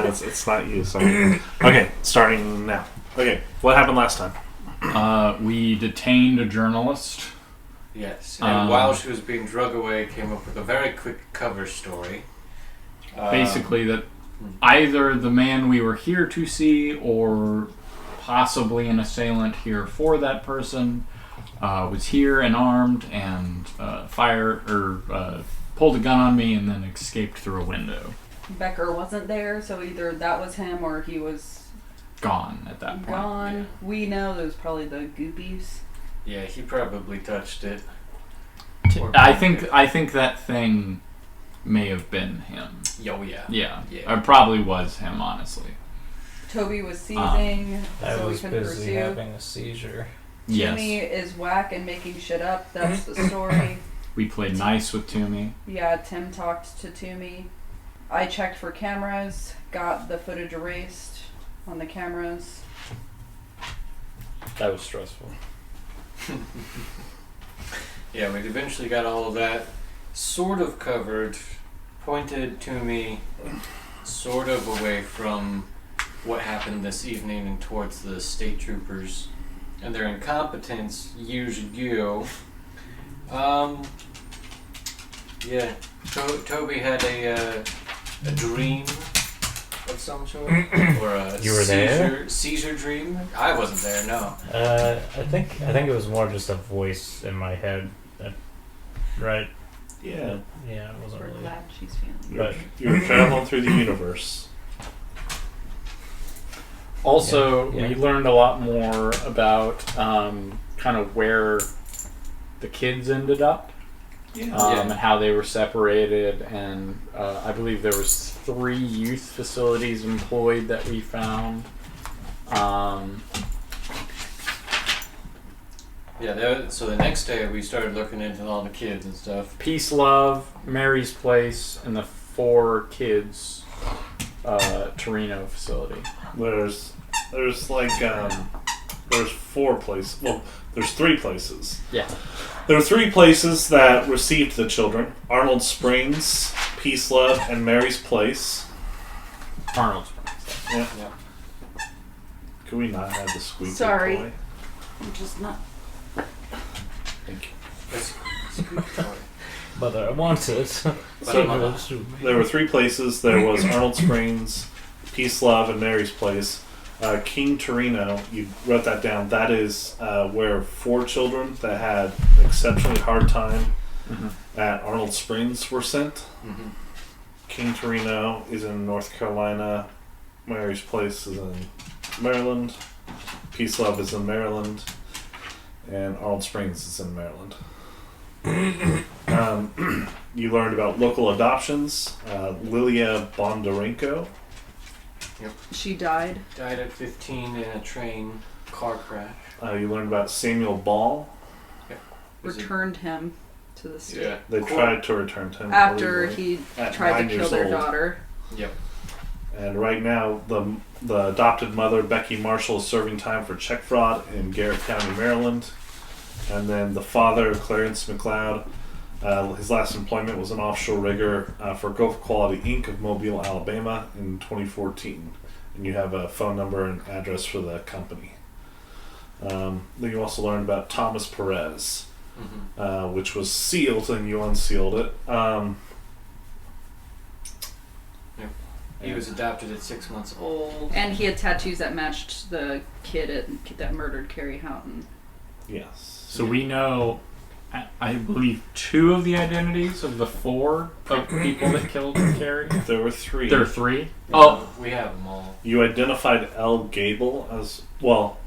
Yeah, it's not you. Sorry. Okay, starting now. Okay, what happened last time? We detained a journalist. Yes, and while she was being drug away, came up with a very quick cover story. Basically, that either the man we were here to see or possibly an assailant here for that person was here and armed and pulled a gun on me and then escaped through a window. Becker wasn't there, so either that was him or he was gone at that point. gone. Yeah. We know it was probably the goopies. Yeah, he probably touched it. I think that thing may have been him. Oh, yeah. Yeah. Yeah. It probably was him, honestly. Toby was seizing, I so we was couldn't busy pursue. having a seizure. Jimmy Yes. is whack and making shit up. That's the story. We played nice with Toomey. Yeah, Tim talked to Toomey. I checked for cameras, got the footage erased on the cameras. That was stressful. Yeah, we eventually got all of that sort of covered, pointed to me sort of away from what happened this evening and towards the state troopers and their incompetence years ago. Yeah, Toby had a dream of some sort, or a You were there? seizure dream. I wasn't there, no. I think it was more just a voice in my head. Right? Yeah. Yeah, it wasn't We're really. glad she's feeling But You're traveling through the universe. Also, Yeah. we learned a lot more about kind of where the kids ended up. And how they were separated, and I believe there was 3 youth facilities employed that we found. So the next day we started looking into all the kids and stuff. Peace, Love, Mary's Place, and the 4 kids Torino facility. There's like there's 4 places. Well, there's 3 places. Yeah. There are 3 places that received the children: Arnold Springs, Peace Love, and Mary's Place. Arnold Springs. Yeah. Yeah. Can we not have the squeaky Sorry. toy? I'm just not. Thank you. It's toy. But I want it. There were 3 places. There was Arnold Springs, Peace Love, and Mary's Place. King Torino, you wrote that down. That is where 4 children that had an exceptionally hard time at Arnold Springs were sent. Mm-hmm. King Torino is in North Carolina. Mary's Place is in Maryland. Peace Love is in Maryland. And Arnold Springs is in Maryland. You learned about local adoptions. Lilia Bondarenko. She died. Died at 15 in a train car crash. You learned about Samuel Ball. Was it- Returned him to the state. Yeah. They tried to return to him After illegally he at tried 9 to kill years their old. daughter. Yep. And right now, the adopted mother, Becky Marshall, is serving time for check fraud in Garrett County, Maryland. And then the father, Clarence McLeod, his last employment was an offshore rigger for Gulf Quality Inc. of Mobile, Alabama in 2014. And you have a phone number and address for the company. Then you also learned about Thomas Perez, which was sealed and you unsealed it. He was adopted at 6 months old. And he had tattoos that matched the kid that murdered Carrie Houghton. Yes. So we know, I believe, 2 of the identities of the 4 of people that killed Carrie. There were 3. There are 3? Oh, we have them all. You identified L. Gable as, well,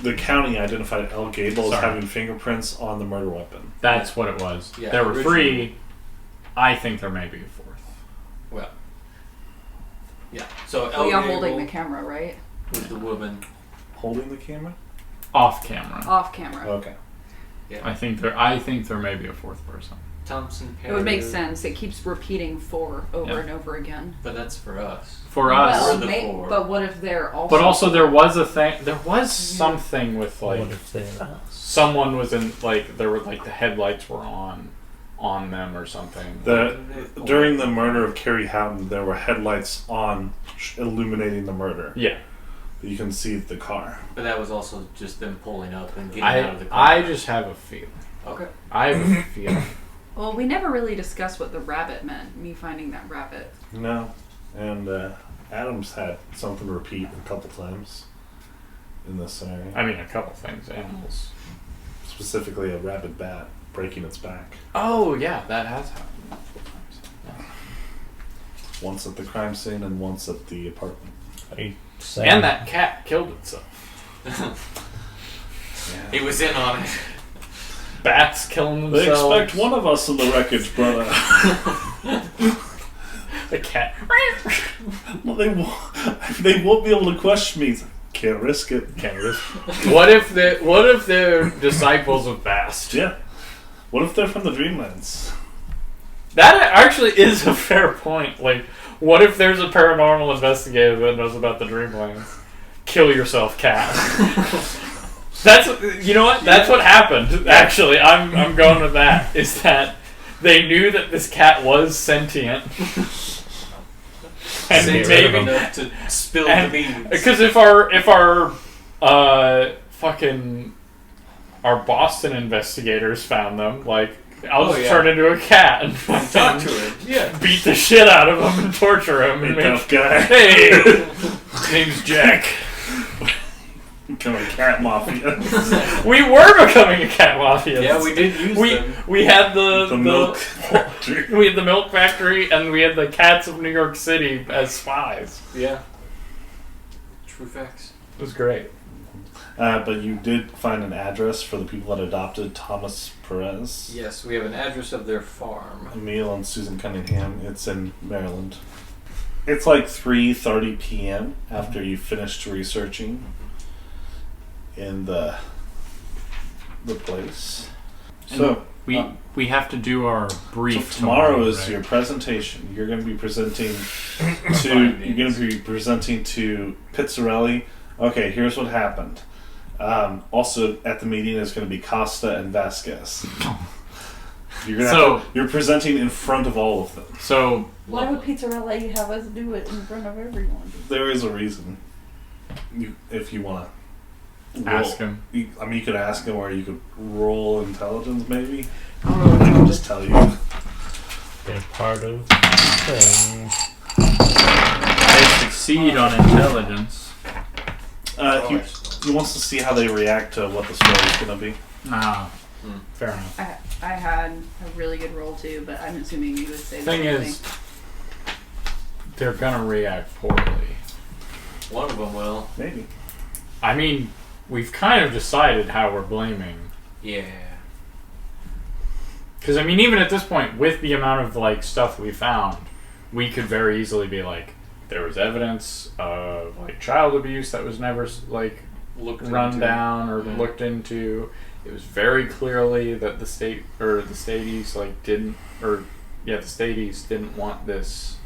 the county identified L. Gable as having fingerprints on the murder weapon. That's what it was. Yeah, There were originally. 3. I think there may be a 4th. Well, yeah. So We are El holding the Gable camera, right? was the woman. Holding the camera? Off camera. Off camera. Okay. Yeah. I think there may be a 4th person. Thompson It would make Perez. sense. It keeps repeating 4 over and over again. But that's for us. For us. Well, We're the 4. but what if they're also... But also there was a thing, there was something with like, What if they someone was in, like, there were like the headlights were on on them or something. During the murder of Carrie Houghton, there were headlights on illuminating the murder. Yeah. You can see the car. But that was also just them pulling up and getting out of the car. I just have a feeling. Okay. I have a feeling. Well, we never really discussed what the rabbit meant. Me finding that rabbit. No. And Adams had something repeat a couple times in this scenario. I mean, a couple things. Animals. Specifically, a rabid bat breaking its back. Oh, yeah, that has happened multiple times. Yeah. Once at the crime scene and once at the apartment. Are you saying And that cat killed itself. Yeah. He was in on it. Bats killing They themselves. expect one of us in the wreckage, brother. The cat. Well, they won't be able to question me. Can't risk it. Can't risk. What if they're disciples of Bast? Yeah. What if they're from the Dreamlands? That actually is a fair point. Like, what if there's a paranormal investigator that knows about the Dreamlands? Kill yourself, cat. That's That's what happened. Actually, I'm going with that. Is that they knew that this cat was sentient. And Maybe enough to spill the beans. Because if our Boston investigators found them, like, I'll just turn into a cat and talk to him. Yeah. Beat the shit out of him and torture him and Tough guy. Hey, name's Jack. Becoming a cat mafia. We were becoming a cat mafia. Yeah, we did use them. We had the milk factory. We had the milk factory, and we had the cats of New York City as spies. Yeah. True facts. It was great. But you did find an address for the people that adopted Thomas Perez. Yes, we have an address of their farm. Emil and Susan Cunningham. It's in Maryland. It's like 3:30 p.m. after you finished researching in the place. So we have to do our brief. So tomorrow is your presentation. You're going to be presenting to Pizzarelli. Okay, here's what happened. Also at the meeting is going to be Costa and Vasquez. You're presenting in front of all of them. So Why would Pizzarelli have us do it in front of everyone? There is a reason. If you want to ask him. you could ask him, or you could roll intelligence, maybe. I don't know. I can just tell you. They're part of the thing. I succeed on intelligence. He wants to see how they react to what the story's going to be. Fair enough. I had a really good roll too, but I'm assuming you would say the Thing same is, thing. they're gonna react poorly. One of them will. Maybe. I mean, we've kind of decided how we're blaming. Yeah. Because, I mean, even at this point, with the amount of, like, stuff we found, we could very easily be like, there was evidence of, like, child abuse that was never, like, run down or looked into. It was very clearly that the Stadies, like, the Stadies didn't want this,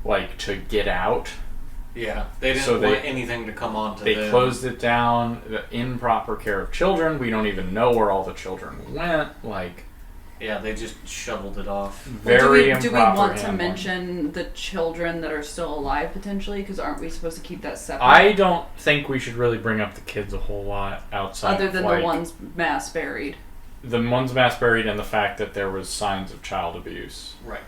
like, to get out. Yeah, they didn't want anything to come on to them. They closed it down, the improper care of children. We don't even know where all the children went. Like, yeah, they just shoveled it off. Very improper. Do we want to handling. mention the children that are still alive potentially? Because aren't we supposed to keep that separate? I don't think we should really bring up the kids a whole lot outside. Other than of, like, the ones mass buried. The ones mass buried and the fact that there was signs of child abuse. Right.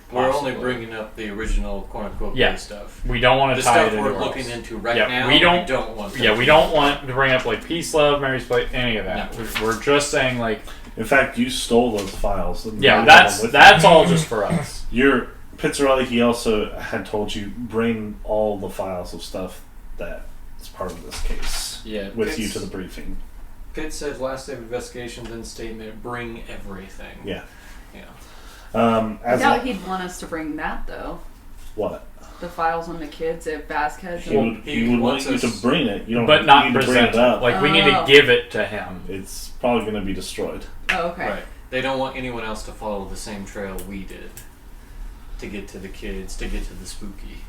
Possibly. We're only bringing up the original Cornucopia stuff. We don't want to the tie stuff it we're into looking else. into right Yeah, now. we don't want. Yeah, we don't want to bring up like Peace, Love, Mary's Place, any of that. No. We're just saying like. In fact, you stole those files. Yeah, that's all just for us. Your Pizzarelli, he also had told you bring all the files of stuff that's part of this case. Yeah, with you to the briefing. Pitt said last day of investigation, then statement, bring everything. Yeah. Yeah. I doubt he'd want us to bring that though. What? The files on the kids at Vasquez. He would want you to bring it. You don't. But not need to present bring it up. Like we need to give it to him. It's probably going to be destroyed. Oh, okay. Right. They don't want anyone else to follow the same trail we did to get to the kids, to get to the spooky.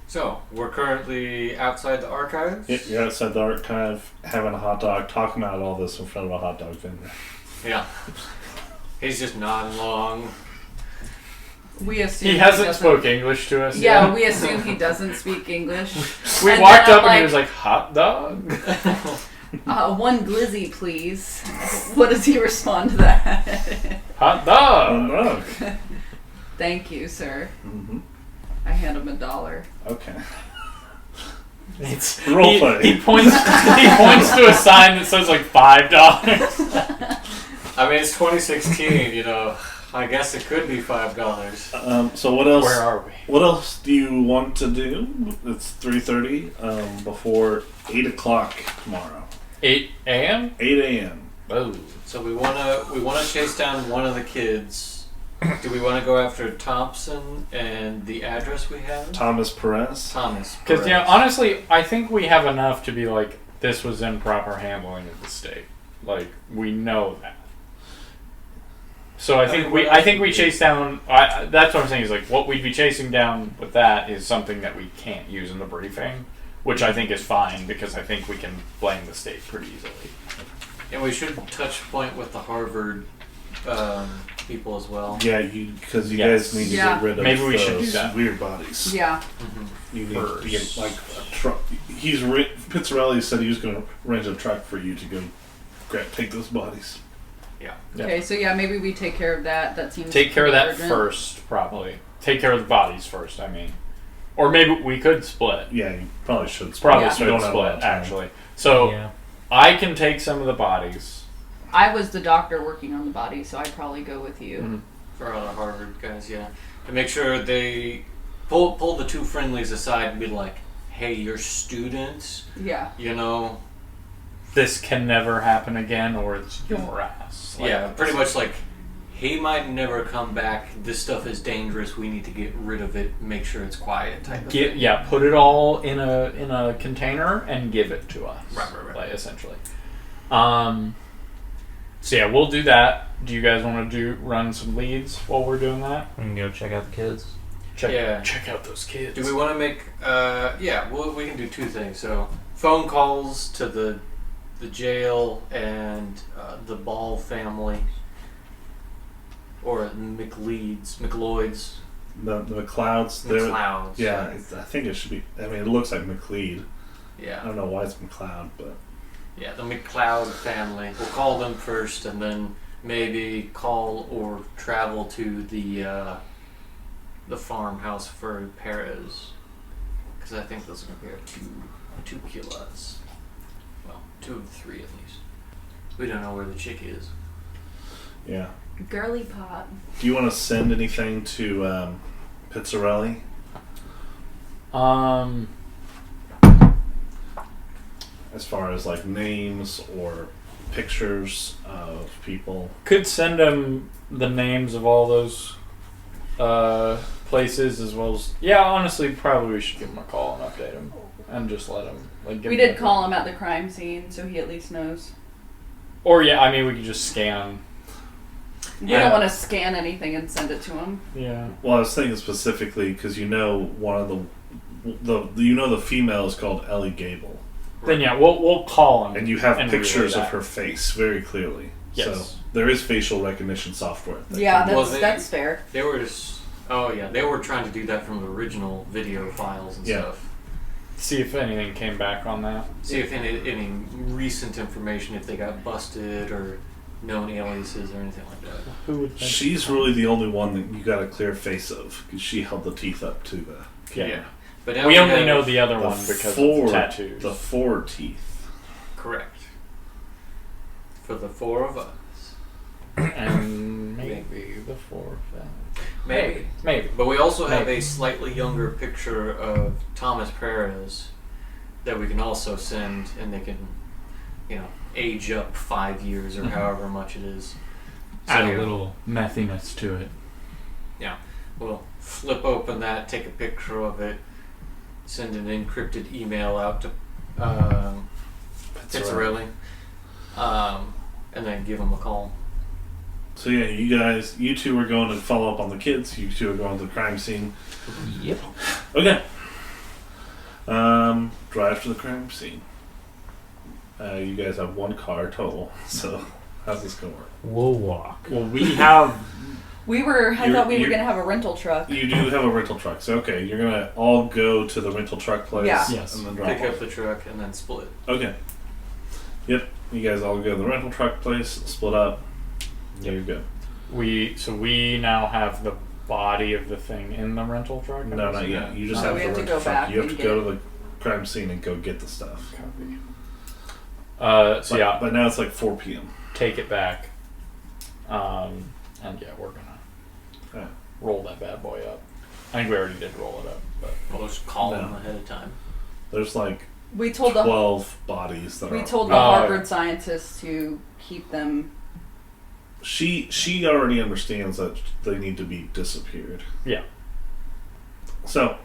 So, we're currently outside the archives? You're outside the archive, having a hot dog, talking about all this in front of a hot dog vendor. Yeah. He's just nodding along. We assume He hasn't doesn't- spoke English to us Yeah, yet. we assume he doesn't speak English. We And walked then up I'm and he was like, hot dog? One glizzy, please. What does he respond to that? Hot Oh, dog! no. Thank you, sir. Mm-hmm. I hand him $1. Okay. It's, Roleplay. he points to a sign that says like $5. I mean, it's 2016, you know. I guess it could be $5. So what else? Where are we? What else do you want to do? It's 3:30. Before 8 o'clock tomorrow. 8 a.m.? 8 a.m. Oh. So we wanna chase down one of the kids. Do we want to go after Thompson and the address we have? Thomas Perez. Thomas. Because, Perez. honestly, I think we have enough to be like, this was improper handling of the state. Like, we know that. So I think we chase down. That's what I'm saying is like what we'd be chasing down with that is something that we can't use in the briefing, which I think is fine because I think we can blame the state pretty easily. And we should touch point with the Harvard people as well. Yeah, because you Yes. guys need to Yeah. get rid of Maybe we should do those that. weird bodies. Yeah. Mm-hmm. You need to get like a truck. Pizzarelli said he was going to rent a truck for you to go take those bodies. Yeah. Okay, so yeah, maybe we take care of that. That seems Take care of that urgent. first, probably. Take care of the bodies first. I mean, or maybe we could split. Yeah, you probably should. Probably Yeah. You should don't have a lot split of time. actually. So Yeah. I can take some of the bodies. I was the doctor working on the body, so I'd probably go with you. Mhm. For all the Harvard guys, yeah. And make sure they pull the two friendlies aside and be like, hey, you're students, Yeah. you know. This can never happen again, or it's your ass. Like, Yeah, pretty much like, he might never come back. This stuff is dangerous. We need to get rid of it. Make sure it's quiet. Type of thing. Yeah, put it all in a container and give it to us. Right. Like, essentially. So yeah, we'll do that. Do you guys want to run some leads while we're doing that? We can go check out the kids. Check out those kids. Do we want to make? We can do two things. So phone calls to the jail and the Ball family, or McLeods. The McLeods. McLeods. Yeah, I think it should be. I mean, it looks like McLeod. I Yeah. don't know why it's McLeod, but Yeah, the McLeod family. We'll call them first, and then maybe call or travel to the farmhouse for Perez, because I think those are going to be our two kills. Well, 2 of 3 at least. We don't know where the chick is. yeah. Girly pot. Do you want to send anything to Pizzarelli? As far as like names or pictures of people? Could send him the names of all those places as well as. Yeah, honestly, probably we should give him a call and update him and just let him. Like, give We him did call him at the crime scene, so he at least knows. Or yeah, I mean, we could just scan. We Yeah. don't want to scan anything and send it to him. Yeah. Well, I was thinking specifically because one of the female is called Ellie Gable, Then yeah, we'll call him. and you have and pictures relay of that. her face very clearly. Yes. So there is facial recognition software. Yeah, Well, that's fair. They were they were trying to do that from the original video files and Yeah. stuff. See if anything came back on that. See if any recent information, if they got busted or known aliases or anything like that. Who would think? She's really the only one that you got a clear face of because she held the teeth up to the camera. Yeah. But now We only have- know the other The one because of four- the tattoos. The 4 teeth. Correct. For the 4 of us. And maybe the 4 of them. Maybe. But we also have Maybe. a slightly younger picture of Thomas Perez that we can also send, and they can, age up 5 years or however much it is. Add a little methiness to it. We'll flip open that, take a picture of it, send an encrypted email out to Pizzarelli, and then give him a call. So yeah, you two are going to follow up on the kids. You two are going to the crime scene. Yep. Okay. Drive to the crime scene. You guys have one car total, so how's this gonna work? We'll walk. Well, we have. I thought we were gonna have a rental truck. You do have a rental truck, so okay, you're gonna all go to the rental truck place, Yeah. Yes. and then drive Pick off. up the truck and then split. Okay. Yep. You guys all go to the rental truck place, split up. There you go. So we now have the body of the thing in the rental truck. No, not yet. You just No, have we the have to rental go truck. back You have and to get go it. to the crime scene and go get the stuff. Copy. So But, yeah, but now it's like 4 p.m. take it back. And yeah, we're gonna Yeah. roll that bad boy up. I think we already did roll it up, but We'll just call No. them ahead of time. There's like We told the 12 bodies that we are. told the Oh, Harvard yeah. scientists to keep them. She already understands that they need to be disappeared. yeah. So,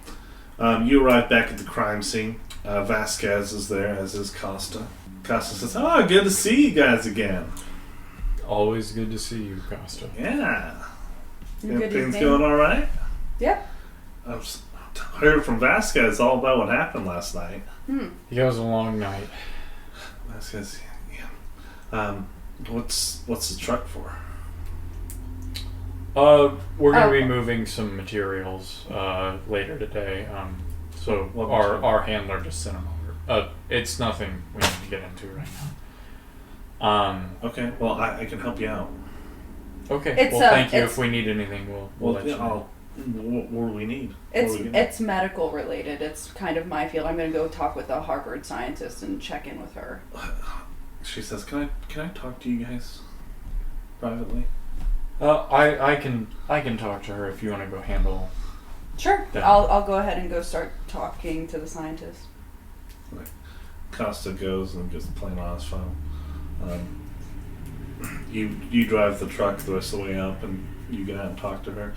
you arrive back at the crime scene. Vasquez is there, as is Costa. Costa says, "Oh, good to see you guys again." Always good to see you, Costa. Yeah. Good Things evening. going all right? Yep. I've heard from Vasquez all about what happened last night. It was a long night. Vasquez, yeah. What's the truck for? We're gonna be Oh. moving some materials later today. So What our material? our handler just sent them over. It's nothing we need to get into right now. Okay, well, I can help you out. Okay. It's, well, thank you. it's- If we need anything, we'll let you know. What do we need? It's medical related. It's kind of my field. I'm gonna go talk with a Harvard scientist and check in with her. She says, "Can I talk to you guys privately?" I can talk to her if you want to go handle. Sure. Yeah. I'll go ahead and go start talking to the scientist. Costa goes and gets playing on his phone. You drive the truck the rest of the way up, and you get out and talk to her.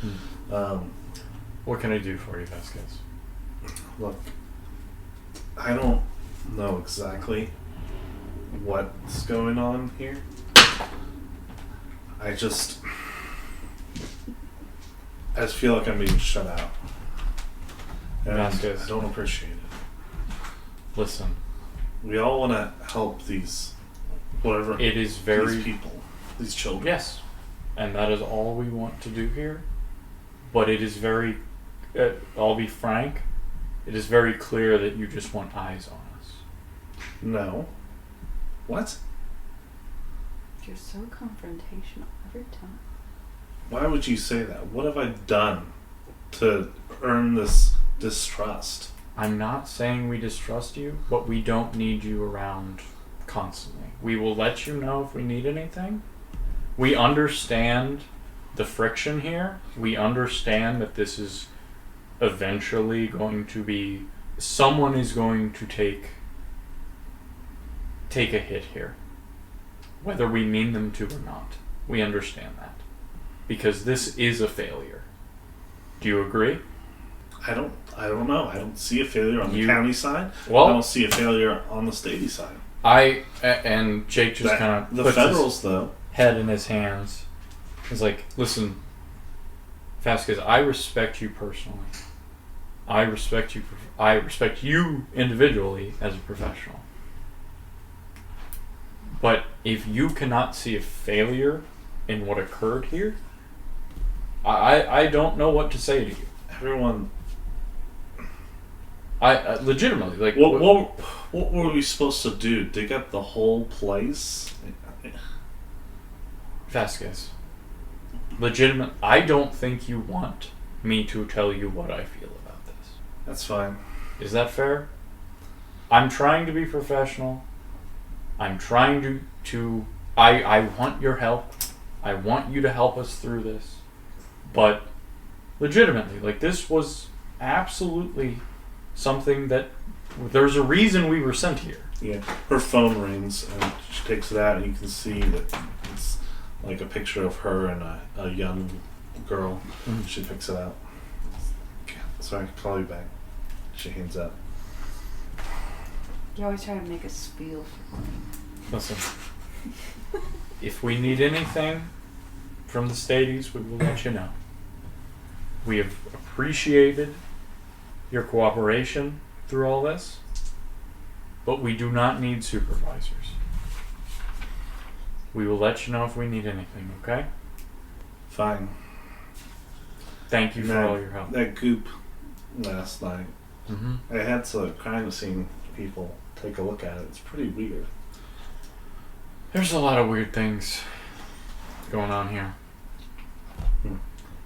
What can I do for you, Vasquez? Look, I don't know exactly what's going on here. I just feel like I'm being shut out. And Vasquez. I don't appreciate it. Listen, We all want to help these, whatever, it is very these people, these children. yes, and that is all we want to do here. But it is very, I'll be frank, it is very clear that you just want eyes on us. No. What? You're so confrontational every time. Why would you say that? What have I done to earn this distrust? I'm not saying we distrust you, but we don't need you around constantly. We will let you know if we need anything. We understand the friction here. We understand that this is eventually going to be, someone is going to take a hit here, whether we mean them to or not. We understand that because this is a failure. Do you agree? I don't know. I don't see a failure on the You- county side. Well- I don't see a failure on the statey side. And Jake just kind of The puts federals, his though. head in his hands. He's like, listen, Vasquez, I respect you personally. I respect you individually as a professional. But if you cannot see a failure in what occurred here, I don't know what to say to you. Everyone. I legitimately like. What were we supposed to do? Dig up the whole place? Vasquez, legitimate. I don't think you want me to tell you what I feel about this. That's fine. Is that fair? I'm trying to be professional. I'm trying to I want your help. I want you to help us through this. But legitimately, like, this was absolutely something that there's a reason we were sent here. Yeah. Her phone rings, and she takes it out, and you can see that it's like a picture of her and a young girl. Mhm. She picks it out. Sorry, I can call you back. She hangs up. You always try to make us feel. Listen, if we need anything from the Stadies, we will let you know. We have appreciated your cooperation. through all this, but we do not need supervisors. We will let you know if we need anything, okay? Fine. Thank you for all your help. That goop last night. Mm-hmm. I had to crime scene people take a look at it. It's pretty weird. There's a lot of weird things going on here.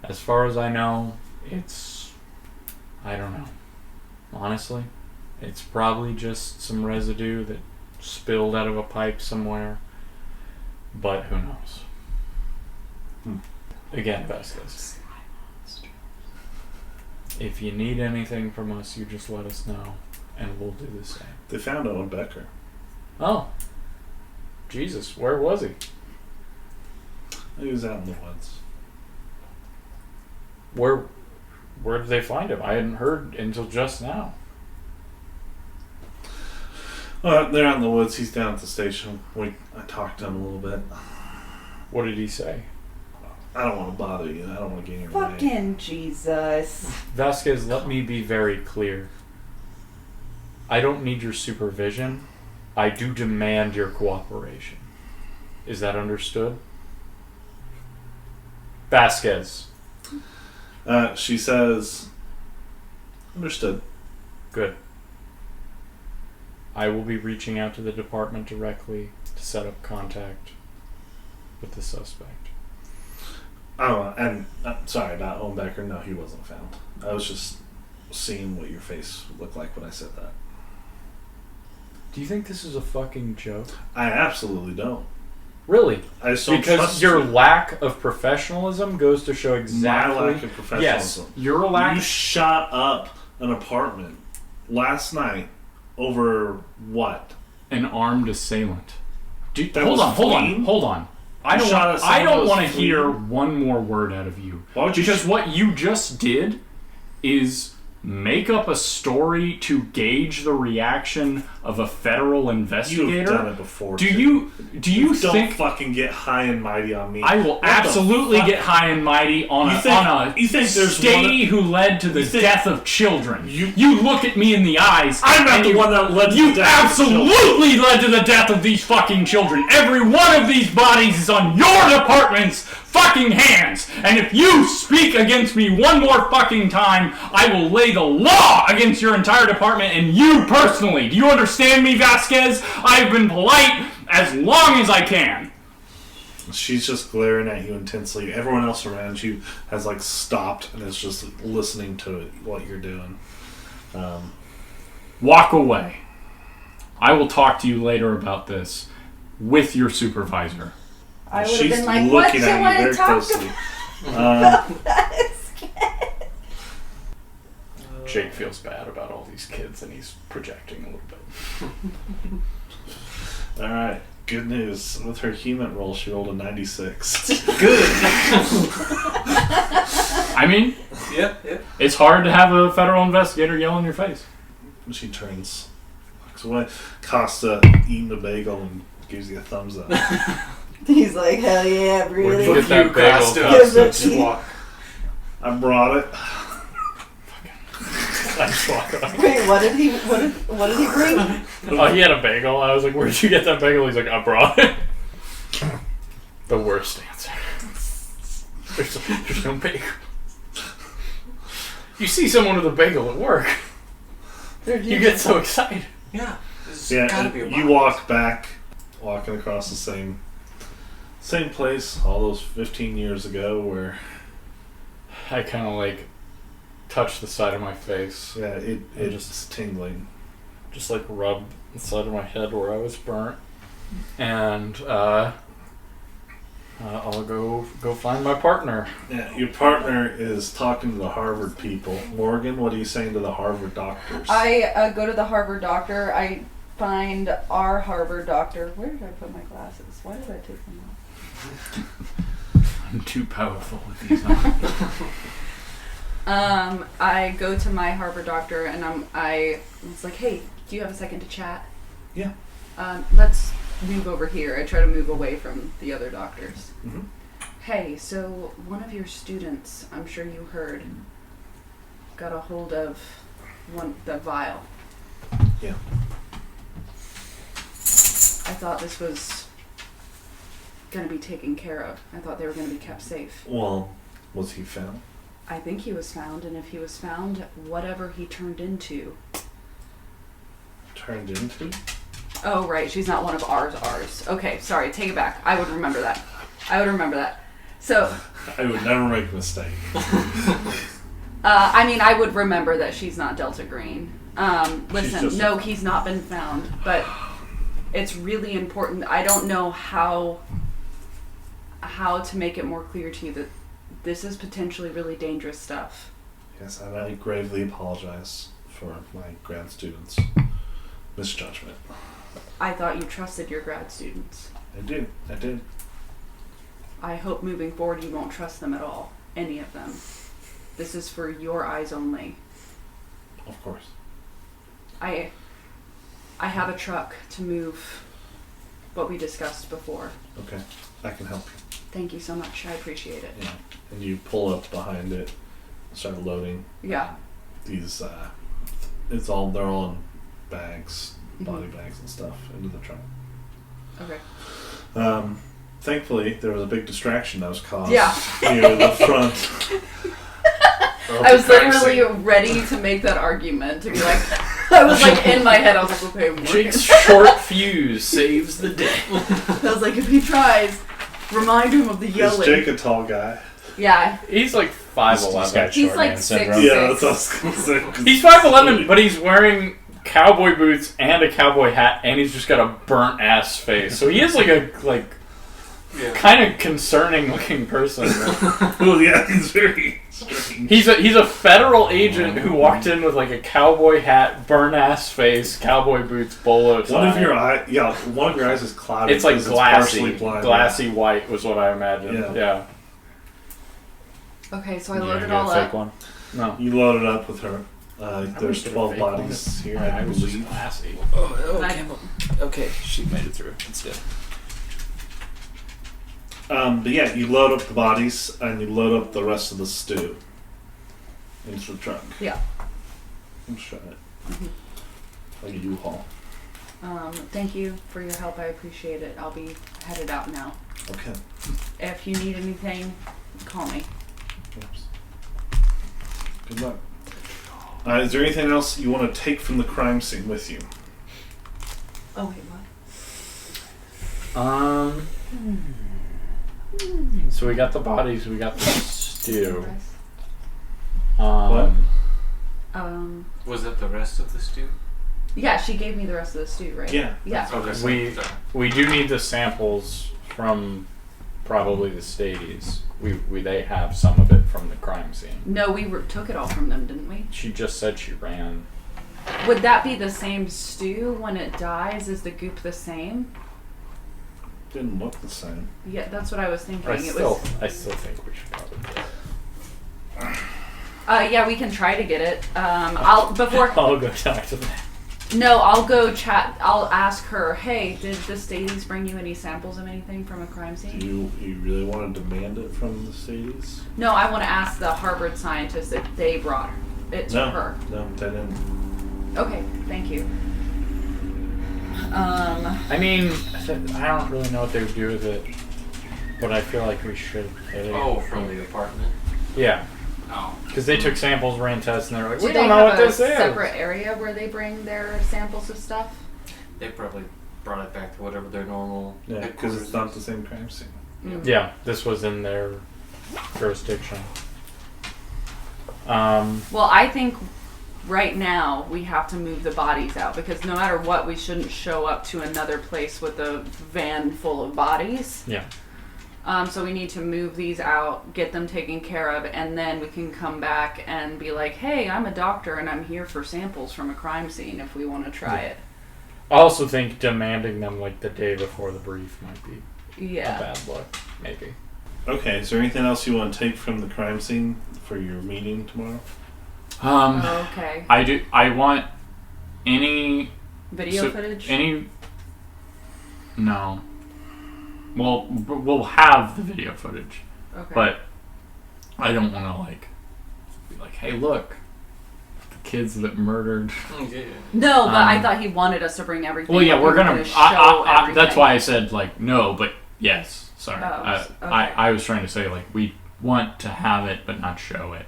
As far as I know, I don't know. Honestly, it's probably just some residue that spilled out of a pipe somewhere. But who knows? Again, Vasquez. If you need anything from us, you just let us know, and we'll do the same. They found Owen Becker. Oh. Jesus, where was he? He was out in the woods. Where did they find him? I hadn't heard until just now. Well, they're out in the woods. He's down at the station. I talked to him a little bit. What did he say? I don't want to bother you. I don't want to get in your way. Fucking Jesus. Vasquez, let me be very clear. I don't need your supervision. I do demand your cooperation. Is that understood? Vasquez. She says, understood. Good. I will be reaching out to the department directly to set up contact with the suspect. Oh, and sorry, not Owen Becker. No, he wasn't found. I was just seeing what your face looked like when I said that. Do you think this is a fucking joke? I absolutely don't. Really? I just don't because trust your you. lack of professionalism goes to show exactly. My lack of professionalism. Yes, your lack. You shot up an apartment last night over what? An armed assailant. That Hold was on. I You shot at someone don't that was want to fleeing? hear one more word out of you. Why would you Because what you just did is make up a story to gauge the reaction of a federal investigator. You've done it before. Do too. you Don't think fucking get high and mighty on me? I will What the absolutely fuck? get high and mighty on You a think there's statey who led to the You think- death of children? You- You look at me in the eyes. I'm not and the you- one that led to You the death of children. absolutely led to the death of these fucking children. Every one of these bodies is on your department's fucking hands. And if you speak against me one more fucking time, I will lay the law against your entire department and you personally. Do you understand me, Vasquez? I've been polite as long as I can. She's just glaring at you intensely. Everyone else around you has like stopped and is just listening to what you're doing. Walk away. I will talk to you later about this with your supervisor. I would have She's been like, what looking do you at you want to very talk closely. about this kid? Jake feels bad about all these kids and he's projecting a little bit. All right. Good news. With her human roll, she rolled a 96. Good. I mean, Yep. it's hard to have a federal investigator yell in your face. She turns, walks away. Costa eating a bagel and gives you a thumbs up. He's like, hell yeah, Where'd really? you get that bagel, Costa. Give it Just to you. walk. I brought it. I just walk away. Wait, what did he bring? Oh, he had a bagel. I was like, where'd you get that bagel? He's like, I brought it. The worst answer. There's no bagel. You see someone with a bagel at work, you get so excited. Yeah. There's Yeah, gotta be a and you box. walk back, walking across the same place all those 15 years ago where, I kind of like touch the side of my face. yeah, it just tingling. Just like rub the side of my head where I was burnt. And I'll go find my partner. Yeah, your partner is talking to the Harvard people. Morgan, what are you saying to the Harvard doctors? I go to the Harvard doctor. I find our Harvard doctor. Where did I put my glasses? Why did I take them off? I'm too powerful with these on. I go to my Harvard doctor and I was like, hey, do you have a second to chat? Yeah. Let's move over here. I try to move away from the other doctors. Mhm. Hey, so one of your students, I'm sure you heard, got a hold of the vial. Yeah. I thought this was going to be taken care of. I thought they were going to be kept safe. Well, was he found? I think he was found, and if he was found, whatever he turned into. Turned into? Oh, right. She's not one of ours. Okay, sorry. Take it back. I would remember that. So... I would never make a mistake. I mean, I would remember that she's not Delta Green. Listen, just- no, he's not been found, but it's really important. I don't know how to make it more clear to you that this is potentially really dangerous stuff. Yes, and I gravely apologize for my grad students' misjudgment. I thought you trusted your grad students. I did. I hope moving forward you won't trust them at all. Any of them. This is for your eyes only. Of course. I have a truck to move what we discussed before. Okay, I can help you. Thank you so much. I appreciate it. Yeah. And you pull up behind it, start loading Yeah. these, they're all in bags, body bags and stuff, into the truck. Okay. Thankfully, there was a big distraction that was caused Yeah. near the front. I was literally ready to make that argument to be like, I was like in my head, I was like, okay, Jake's short fuse saves the day. I was like, if he tries, remind him of the yelling. Is Jake a tall guy? Yeah, He's like 5'11". he's like syndrome. 6'6". Yeah, that's what I was gonna say. He's 5'11", but he's wearing cowboy boots and a cowboy hat, and he's just got a burnt ass face. So he is like a kind of concerning looking person. Well, yeah, he's very strange. He's a federal agent who walked in with like a cowboy hat, burnt ass face, cowboy boots, bolo tie. One of your eyes is clouded. It's like because glassy, blind. glassy white was what I imagined. Yeah. Okay, so I Yeah, loaded you it got all a fake up. one? No. You loaded up with her. I There's wish 12 they were fake bodies here, My I eye was just believe. glassy. Oh, I- Campbell. Okay, she made it through. That's good. But yeah, you load up the bodies and you load up the rest of the stew into the truck. Yeah. I'm sure it. Mm-hmm. Like a U-Haul. Thank you for your help. I appreciate it. I'll be headed out now. Okay. If you need anything, call me. Oops. Good luck. Is there anything else you want to take from the crime scene with you? Oh wait, what? So we got the bodies, we got the stew. What? Was that the rest of the stew? Yeah, she gave me the rest of the stew, right? Yeah. Yeah. Okay. We do need the samples from probably the Stadies. They have some of it from the crime scene. No, we took it all from them, didn't we? She just said she ran. Would that be the same stew when it dies? Is the goop the same? Didn't look the same. Yeah, that's what I was thinking. I It still was. think we should probably do it. Yeah, we can try to get it. I'll before. I'll go talk to them. No, I'll go chat. I'll ask her. Hey, did the Stadies bring you any samples of anything from a crime Do scene? you really want to demand it from the Stadies? No, I want to ask the Harvard scientists if they brought it to her. No, they didn't. Okay, thank you. I mean, I don't really know what they would do with it, but I feel like we should get it. Oh, from the apartment? Yeah, Oh. because they took samples, ran tests, and they're like, Do we they don't know have what a this is. separate area where they bring their samples of stuff? They probably brought it back to whatever their normal Yeah, because headquarters it's not is. the same crime scene. Mm. Yeah, this was in their jurisdiction. Well, I think right now we have to move the bodies out because no matter what, we shouldn't show up to another place with a van full of bodies. Yeah. So we need to move these out, get them taken care of, and then we can come back and be like, hey, I'm a doctor and I'm here for samples from a crime scene if we want to try it. I also think demanding them like the day before the brief might be Yeah. a bad look, maybe. Okay, is there anything else you want to take from the crime scene for your meeting tomorrow? Okay. I want any Video footage? No. Well, we'll have the video footage, Okay. but I don't want to be like, hey, look, the kids that murdered. Yeah. No, but I thought he wanted us to bring everything. Well, yeah, like, we're we gonna. show everything. That's why I said like no, but yes. Sorry, Oh, okay. I was trying to say like we want to have it, but not show it.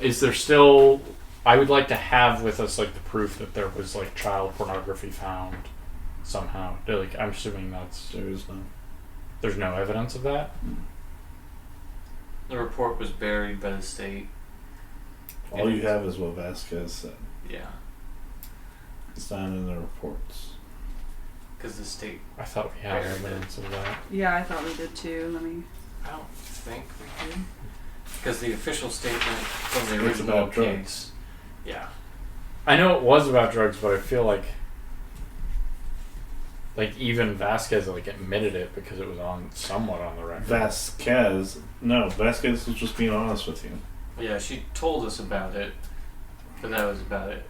Is there still? I would like to have with us like the proof that there was like child pornography found somehow. Like I'm assuming There is none. there's no evidence of that. The report was buried by the state. All you have is what Vasquez said. Yeah, It's not in the reports. because the state. I thought we had Buried it. evidence of that. Yeah, I thought we did too. Let me. I don't think we did. Because the official statement from the It's original about case. drugs. Yeah. I know it was about drugs, but I feel like even Vasquez like admitted it because it was somewhat on the record. Vasquez was just being honest with you. Yeah, she told us about it, but that was about it.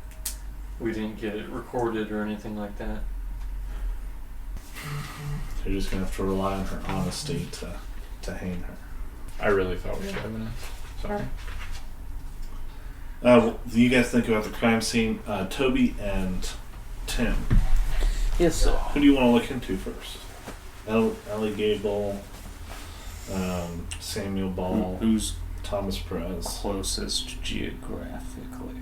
We didn't get it recorded or anything like that. You're just gonna have to rely on her honesty to hang her. I really thought we had evidence. Sorry. What do you guys think about the crime scene? Toby and Tim. Yes, sir. Who do you want to look into first? Ellie Gable, Samuel Ball, Who's Thomas Perez. closest geographically?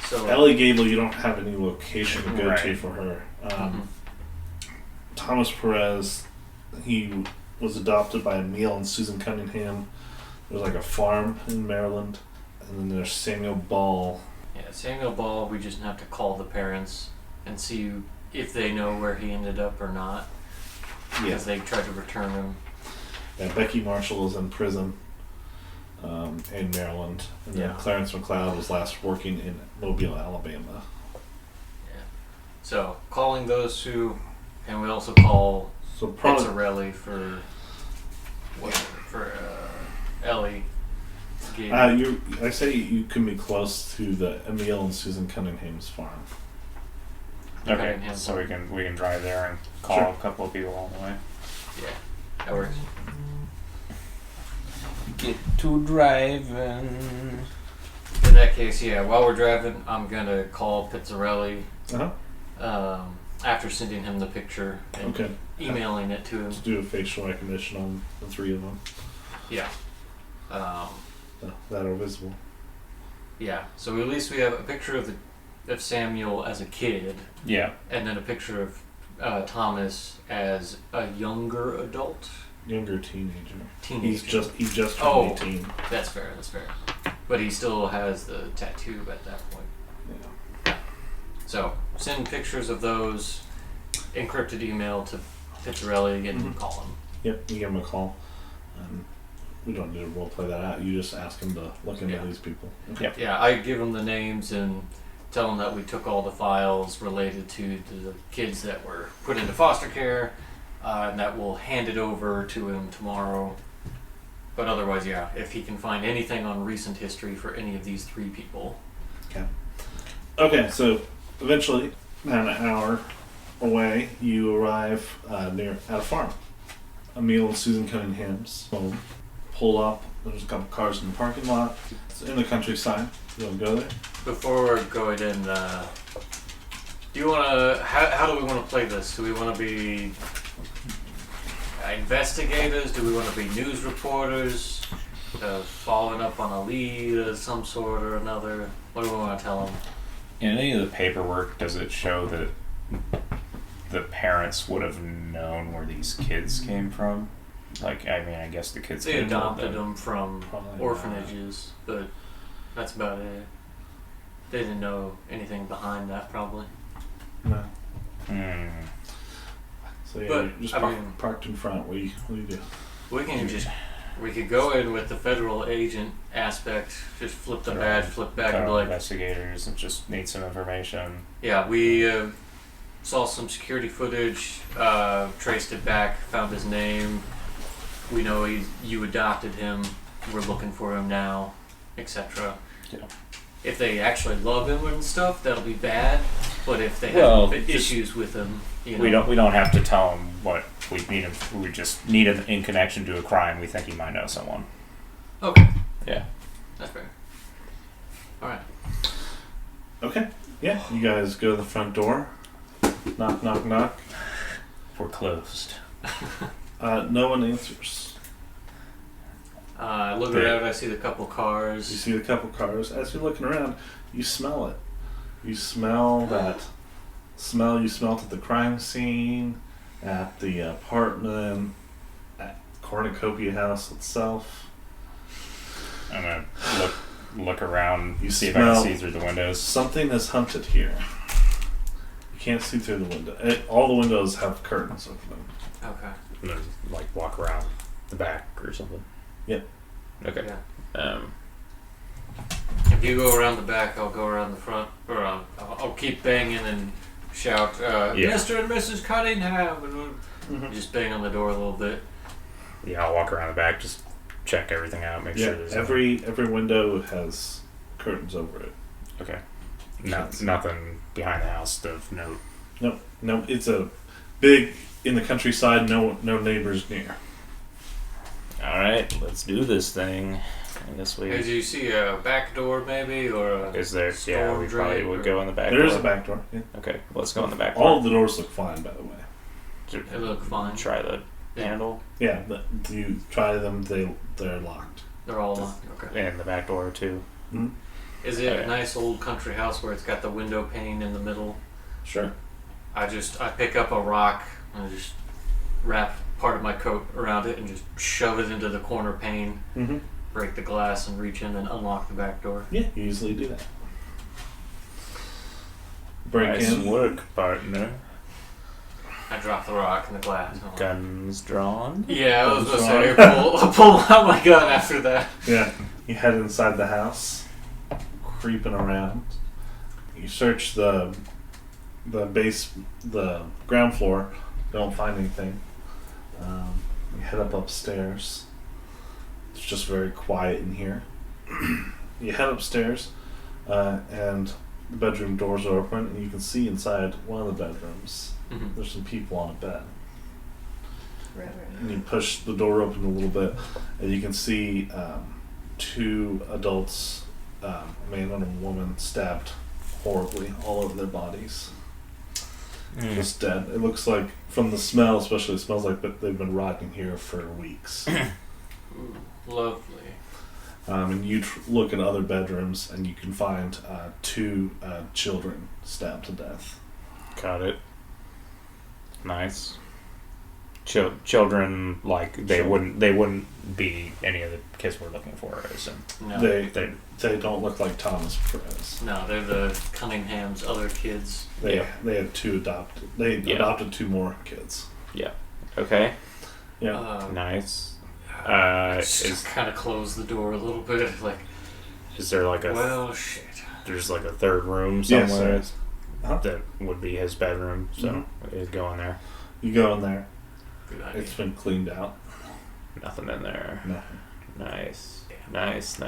So Ellie Gable, you don't have any location to go to Right. for her. Mhm. Thomas Perez, he was adopted by Emil and Susan Cunningham. There's like a farm in Maryland. And then there's Samuel Ball. yeah, Samuel Ball, we just have to call the parents and see if they know where he ended up or not. Because they tried to return him. Yeah, Becky Marshall is in prison in Maryland. And then Yeah. Clarence McLeod was last working in Mobile, Alabama. Yeah. So calling those two, and we also call So probably Pizzarelli for Ellie. I say you can be close to the Emil and Susan Cunningham's farm. Okay, Cunningham. so we can drive there and call Sure. a couple of people on the way. Yeah, that works. Get to driving. In that case, yeah, while we're driving, I'm gonna call Pizzarelli Uh-huh. after sending him the picture and Okay. emailing it to him. Let's do a facial recognition on the three of them Yeah. that are visible. Yeah. So at least we have a picture of Samuel as a kid, Yeah. and then a picture of Thomas as a younger adult. Younger teenager. Teenager. He just turned Oh. 18. That's fair. But he still has the tattoo at that point. Yeah. So send pictures of those, encrypted email to Pizzarelli and Mhm. call him. Yep, you give him a call. We don't need to role play that out. You just ask him to look into Yeah. these people. Yep. Yeah, I give him the names and tell him that we took all the files related to the kids that were put into foster care, and that we'll hand it over to him tomorrow. But otherwise, yeah, if he can find anything on recent history for any of these three people. Okay, so eventually, about an hour away, you arrive at a farm. Emil and Susan Cunningham's home. Pull up. There's a couple cars in the parking lot. It's in the countryside. You want to go there? Before we're going in, do you want to? How do we want to play this? Do we want to be investigators? Do we want to be news reporters? Following up on a lead of some sort or another? What do we want to tell them? In any of the paperwork, does it show that the parents would have known where these kids came from? Like, I mean, I guess the kids They could have told adopted them from Probably orphanages, but that's about it. They didn't know anything behind that, probably. No. Hmm. So yeah, But, you're just I mean- parked in front. What do you do? We could go in with the federal agent aspect, just flip the badge, flip back, and be like, investigators and just need some information. yeah, we saw some security footage, traced it back, found his name. We know you adopted him. We're looking for him now, etc. Yeah. If they actually love him and stuff, that'll be bad. But if they Well, have just- issues with them, you know. We don't have to tell him what we need him. We just need him in connection to a crime. We think he might know someone. Okay. Yeah. That's fair. Alright. Okay. Yeah. You guys go to the front door. Knock, knock, knock. We're closed. No one answers. I look Okay. around, I see the couple cars. You see a couple cars. As you're looking around, you smell it. You smell that smell you smelt at the crime scene, at the apartment, at Cornucopia House itself. I'm gonna look around. You See if I can smell- see through the windows. Something is hunted here. You can't see through the window. All the windows have curtains over them. Okay. And then, like, walk around the back or something. Yep. Okay. Yeah. If you go around the back, I'll go around the front. Or I'll keep banging and shout, Yeah. Mr. and Mrs. Cunningham! And we'll Mhm. just bang on the door a little bit. Yeah, I'll walk around the back, just check everything out, make Yeah. sure there's Every window has curtains over it. okay. Nothing behind the house of note. No, it's a big in the countryside. No neighbors near. All right, let's do this thing. I guess we. As you see a back door, maybe, or a Is there? Yeah, storm we probably drain, would or- go in the back. There is door. a back door. Yeah. Okay, let's go in the back door. All of the doors look fine, by the way. They look fine. Try the Yeah. handle Yeah, you try them. They're locked. They're all locked. Okay. and the back door too. Mm-hmm. Is it a Okay. nice old country house where it's got the window pane in the middle? Sure. I pick up a rock and I just wrap part of my coat around it and just shove it into the corner pane, Mm-hmm. break the glass and reach in and unlock the back door. Yeah, you easily do that. Break Nice in. work, partner. I drop the rock in the glass. Guns drawn. Yeah, I was Guns gonna say pull out my gun after that. Yeah, you head inside the house, creeping around. You search the ground floor. Don't find anything. You head up upstairs. It's just very quiet in here. You head upstairs, and the bedroom doors are open, and you can see inside one of the bedrooms. Mhm. There's some people on a bed. Right. And you push the door open a little bit, and you can see two adults, a man and a woman, stabbed horribly all over their bodies, just dead. It looks like, from the smell especially, it smells like they've been rotting here for weeks. Ooh, lovely. And you look in other bedrooms, and you can find two children stabbed to death. Got it. Nice. Children, like they wouldn't be any of the kids we're looking for, I assume. No, They don't look like Thomas Perez. no, they're the Cunningham's other kids. They Yeah. had two adopted. They Yeah. adopted two more kids. Okay. Yeah. Nice. Just kind of close the door a little bit, like, Is there like a well, shit. there's like a third room Yes, somewhere there is. Uh-huh. that would be his bedroom, so Mhm. we'd go in there. You go in there. Good idea. It's been cleaned out. Nothing in there. Nothing. Nice. Nice.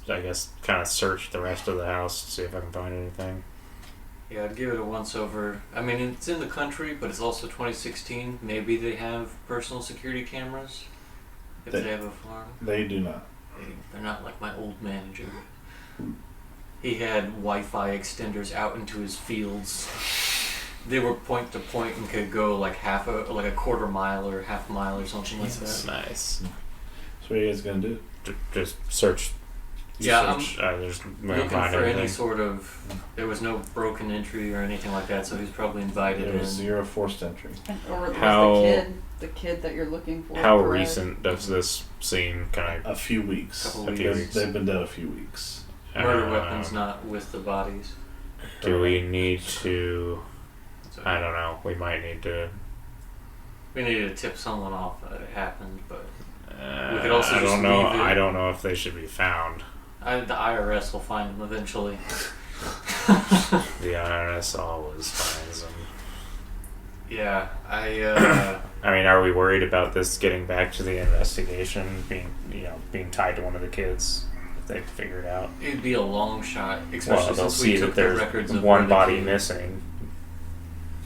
I guess kind of search the rest of the house to see if I can find anything. Yeah, I'd give it a once over. I mean, it's in the country, but it's also 2016. Maybe they have personal security cameras if They- they have a farm. They do not. They're not like my old manager. He had Wi-Fi extenders out into his fields. They were point to point and could go like a quarter mile or half mile or something like that. Nice. So what are you guys gonna do? Just search. Yeah, Search. There's we don't Looking find for any anything. sort of. There was no broken entry or anything like that, so he's probably invited There in. was zero forced entry. Or was How- the kid that you're looking for? How Perez? recent does this seem? Kind A few weeks. Couple A few They've- weeks. They've been dead a few weeks. of Murder weapons not with the bodies. Do we need to? So I don't know. We might need to. we needed to tip someone off that it happened, but We could also I just don't know. leave it. I don't know if they should be found. the IRS will find them eventually. The IRS always finds them. Yeah, I mean, are we worried about this getting back to the investigation being tied to one of the kids? they figure it out. It'd be a long shot, especially Well, they'll since we see took that the there's records of one where the body kid- missing,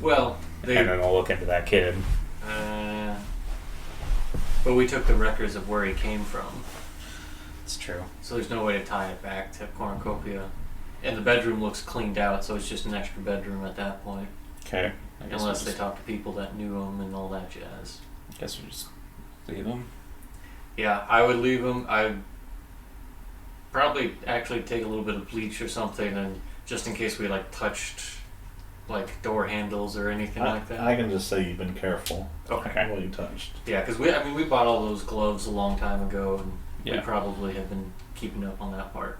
Well, and then they'll look into that kid. But we took the records of where he came from, It's true. so there's no way to tie it back to Cornucopia. And the bedroom looks cleaned out, so it's just an extra bedroom at that point. Okay. Unless they talk to people that knew him and all that jazz. I guess we just leave them. Yeah, I would leave him. I'd probably actually take a little bit of bleach or something, and just in case we like touched like door handles or anything like that. I can just say you've been careful. Okay. What you touched. Yeah, because we bought all those gloves a long time ago, and we Yeah. probably have been keeping up on that part.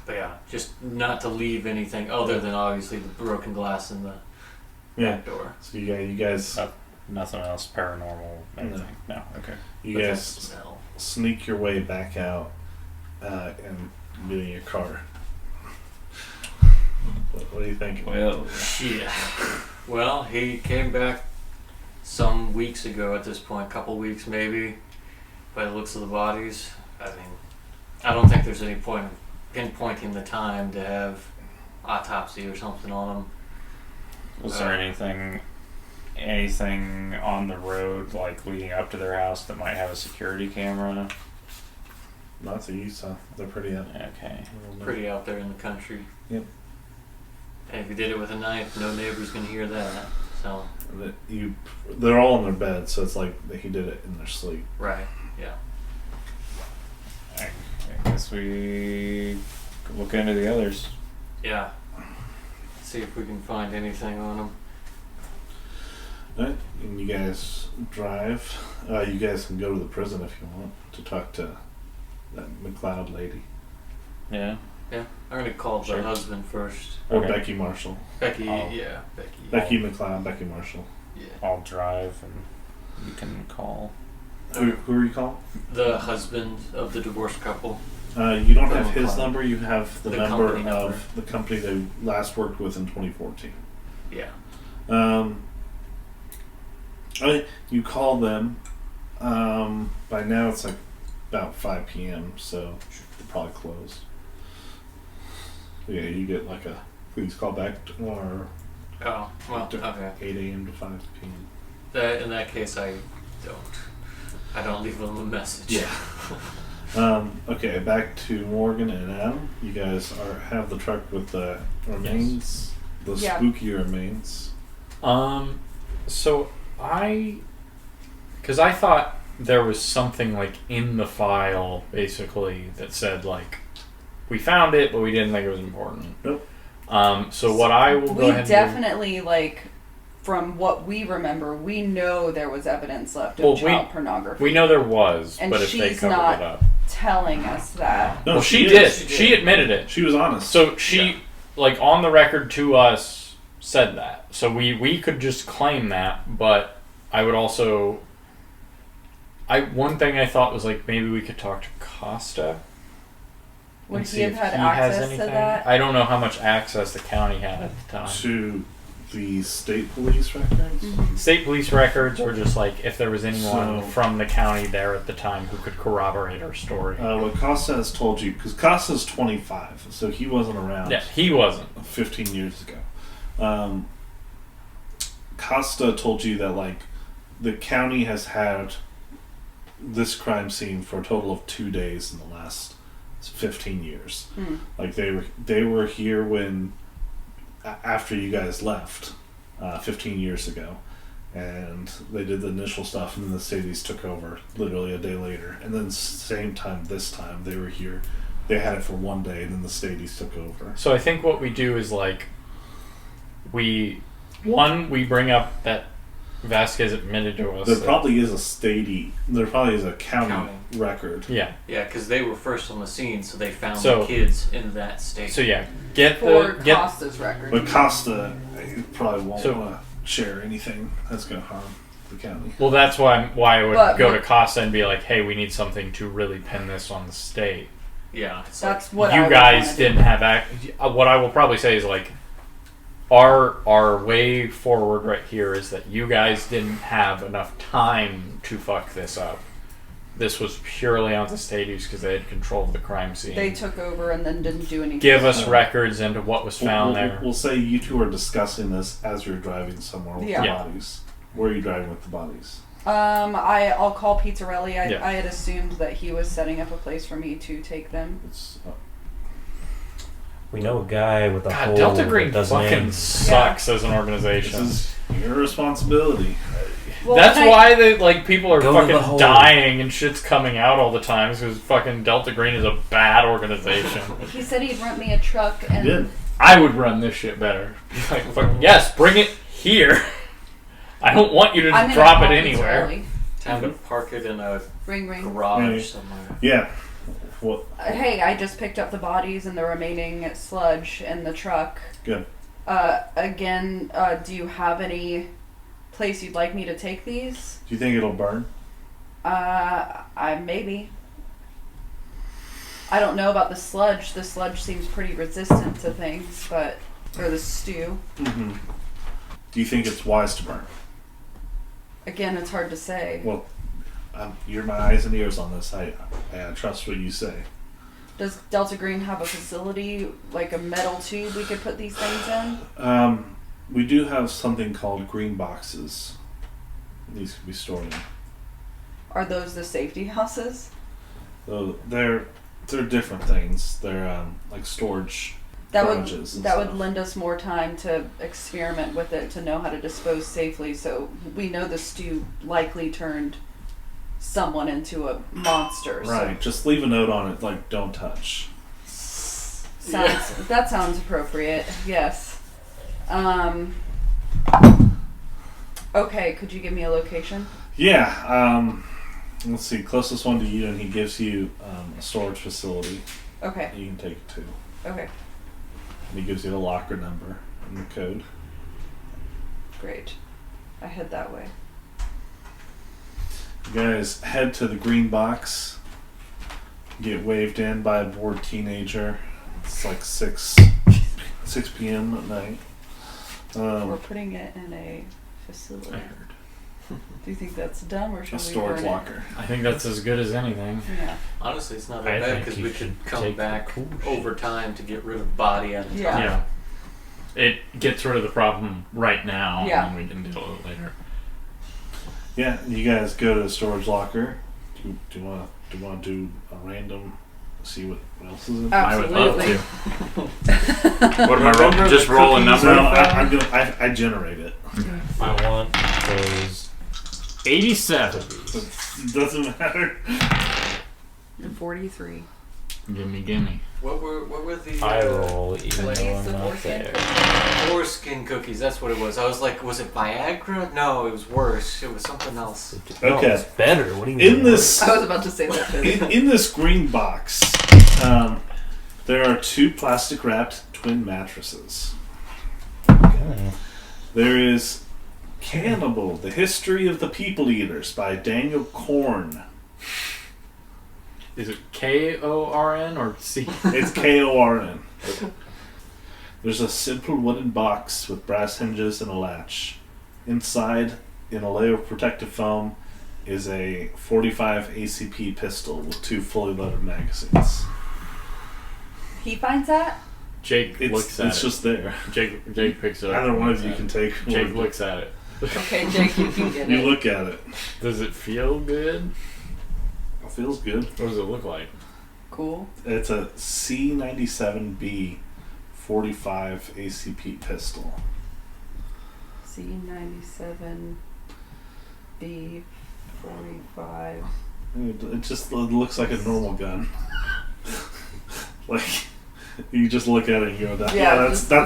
But yeah, just not to leave anything other than obviously the broken glass in the back door. So you guys, Nothing else paranormal, anything. No. Okay. you But that guys smell. sneak your way back out and get in your car. What do you think? Well, Yeah. Well, he came back some weeks ago at this point, couple weeks maybe, by the looks of the bodies. I mean, I don't think there's any point in pinpointing the time to have autopsy or something on him. was there anything on the road like leading up to their house that might have a security camera? Not that you saw. They're pretty up. Okay. Pretty out there in the country. Yep. And if he did it with a knife, no neighbor's gonna hear that. So, They're all in their bed, so it's like he did it in their sleep. right, yeah. I guess we could look into the others. Yeah. See if we can find anything on him. Right? And you guys drive. You guys can go to the prison if you want to talk to that McLeod lady. Yeah. Yeah. I'm gonna call Sure. the husband first. Or Okay. Becky Marshall. Becky, Oh. yeah, Becky. Becky McLeod, Becky Marshall. Yeah. I'll drive and you can call. Who are you calling? The husband of the divorced couple. You don't have Criminal his crime. number. You have the, The number company of number. the company they last worked with in 2014. Yeah. You call them. By now it's like about 5 p.m. So they're probably closed. Yeah, you get like a please call back or Oh, well, okay. 8 a.m. to 5 p.m. In that case, I don't leave them a message. Okay, back to Morgan and Adam. You guys have the truck with the remains, the Yeah. spooky remains. So because I thought there was something like in the file basically that said like we found it but we didn't think it was important. Nope. So what I will go We ahead and do, definitely, like, from what we remember, we know there was evidence left of Well, child pornography. we know there was, And but if they she's covered not- it up. telling us that. No, Well, she is. did. She She did. admitted it. She was honest. So she, like, on the record to us, said that. So we could just claim that, but I would also... one thing I thought was, like, maybe we could talk to Costa. Would and he see have if had he has access to anything. that? I don't know how much access the county had at the time. To the state police records. Mhm. State police records, or just, like, if there was anyone So- from the county there at the time who could corroborate our story. What Costa has told you, because Costa's 25, so he wasn't around Yeah, he wasn't. 15 years ago. Costa told you that, like, the county has had this crime scene for a total of 2 days in the last 15 years. Hmm. Like, they were here when after you guys left 15 years ago, and they did the initial stuff, and then the cities took over literally a day later, and then same time this time they were here. They had it for 1 day, and then the Stadies took over. So I think what we do is, like, we bring up that Vasquez admitted to us. There that- probably is a There probably is a county record. Yeah. Yeah, because they were first on the scene, so they found So- the kids in that state. So yeah, get For the Costa's record. But Costa probably won't So- want to share anything that's going to harm the county. Well, that's why I would But- go to Costa and be like, hey, we need something to really pin this on the state. yeah, it's That's what I You would guys wanna didn't do. have what I will probably say is, like, our way forward right here is that you guys didn't have enough time to fuck this up. this was purely on the state use because they had control of the crime scene. They took over and then didn't do anything. Give us records into what was found there. We'll say you two are discussing this as you're driving somewhere with the bodies. Where are you driving with the bodies? I'll call Pizzarelli. I Yeah. had assumed that he was setting up a place for me to take them. We know a guy with a God, hole Delta Green that does fucking names. sucks as an organization. This is your responsibility. Well, That's why they people are Go to the fucking hole. dying and shit's coming out all the time because fucking Delta Green is a bad organization. He said he'd rent me a truck and... He did. I would run this shit better. Like, fucking, yes, bring it here. I don't want you to I'm gonna drop it call anywhere. Pizzarelli. Time to park it in a Ring, ring. garage somewhere. Yeah. What? Hey, I just picked up the bodies and the remaining sludge in the truck. Good. Again, do you have any place you'd like me to take these? Do you think it'll burn? Maybe. I don't know about the sludge. The sludge seems pretty resistant to things, or the stew. Mm-hmm. Do you think it's wise to burn? Again, it's hard to say. Well, you're my eyes and ears on this. I trust what you say. Does Delta Green have a facility, like a metal tube we could put these things in? We do have something called green boxes. These can be stored in. Are those the safety houses? So they're different things. They're like storage garages and That would stuff. lend us more time to experiment with it, to know how to dispose safely. So we know the stew likely turned someone into a monster. Right. Just leave a note on it, like don't touch. That sounds appropriate. Yes. Okay. Could you give me a location? Yeah. Let's see. Closest one to you, and he gives you a storage facility Okay. that you can take it to. Okay. And he gives you the locker number and the code. Great. I head that way. You guys head to the green box. Get waved in by a bored teenager. It's like 6 p.m. at night. We're putting it in a facility. I heard. Do you think that's dumb, or should A we storage burn it? locker. I think that's as good as anything. Yeah. Honestly, it's not I that bad think because you we could should come take the back cool over time to get rid of body at a time. Yeah. Yeah. It gets rid of the problem right now, Yeah. and we can deal with it later. Yeah, you guys go to the storage locker. Do you want to do a random, see what else is in? I would love Absolutely. to. What am I rolling? Just roll a number? No, I generate it. I want those 87. Doesn't matter. 43. Gimme. What were the I roll even like, though I'm the not foreskin there. foreskin cookies? That's what it was. I was like, was it Viagra? No, it was worse. It was something else. No, Okay. it's better. What do you mean? In this I was about to say that too. in this green box, there are 2 plastic wrapped twin mattresses. Okay. There is Cannibal: The History of the People Eaters by Daniel Korn. Is it Korn or C? It's Korn. There's a simple wooden box with brass hinges and a latch. Inside, in a layer of protective foam, is a .45 ACP pistol with 2 fully loaded magazines. He finds that? Jake looks at It's it. just there. Jake picks it up. Either and one looks of you at can it. take Jake one. looks at it. Okay, Jake, you can get You it. look at it. Does it feel good? It feels good. What does it look like? Cool. It's a C97B .45 ACP pistol. C97 B45. It just looks like a normal gun. Like, you just look at it and go, that's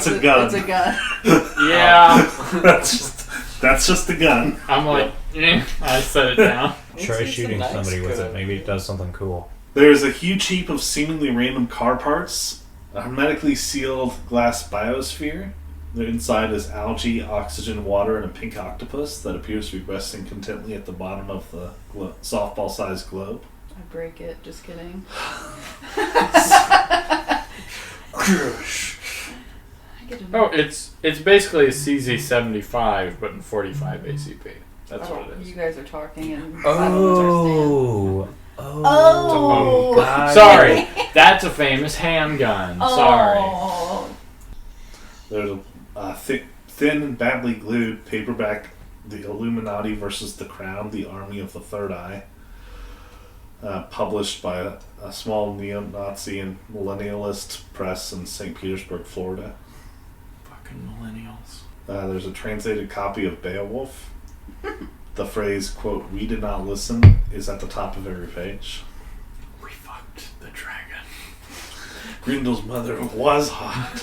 a gun. It's a gun. Yeah. that's just a gun. I'm like, I set it down. Try It's a shooting nice somebody with gun. it. Maybe it does something cool. There's a huge heap of seemingly random car parts, a hermetically sealed glass biosphere. The inside is algae, oxygen, water, and a pink octopus that appears to be resting contently at the bottom of the softball-sized globe. I break it. Just kidding. I get Oh, it's basically a CZ75, but in 45 ACP. That's what it is. You guys are talking and I don't understand. Oh, God. Sorry, that's a famous handgun. Sorry. Oh. There's a thin and badly glued paperback, The Illuminati versus the Crown, the Army of the Third Eye, published by a small neo-Nazi and millennialist press in St. Petersburg, Florida. Fucking millennials. There's a translated copy of Beowulf. The phrase, quote, "we did not listen," is at the top of every page. We fucked the dragon. Grindel's mother was hot.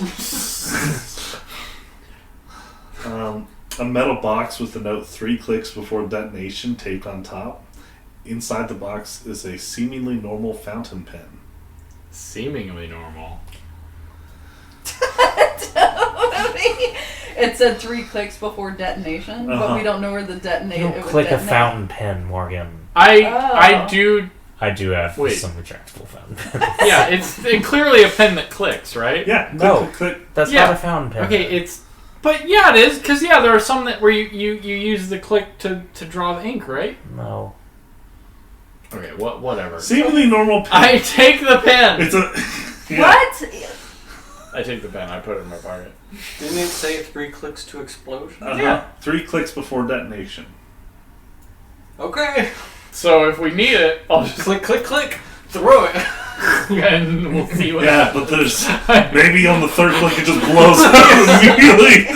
A metal box with the note 3 clicks before detonation taped on top. Inside the box is a seemingly normal fountain pen. Seemingly normal. It said 3 clicks before detonation, but we don't know where the You detonator. don't click a fountain pen, Morgan. I do. I do have Wait. some retractable fountain pens. Yeah, it's clearly a pen that clicks, right? Yeah, click, No. click, click. That's Yeah. not a fountain pen. Okay, but yeah, it is, because yeah, there are some that where you use the click to draw the ink, right? No. Okay, whatever. Seemingly normal pen. I take the pen. It's a... yeah. What? I take the pen. I put it in my pocket. Didn't it say 3 clicks to explosion? Yeah. 3 clicks before detonation. Okay. So if we need it, I'll just Click, click, click. Throw it. and we'll see what Yeah, happens. but there's... maybe on the 3rd click it just blows up immediately.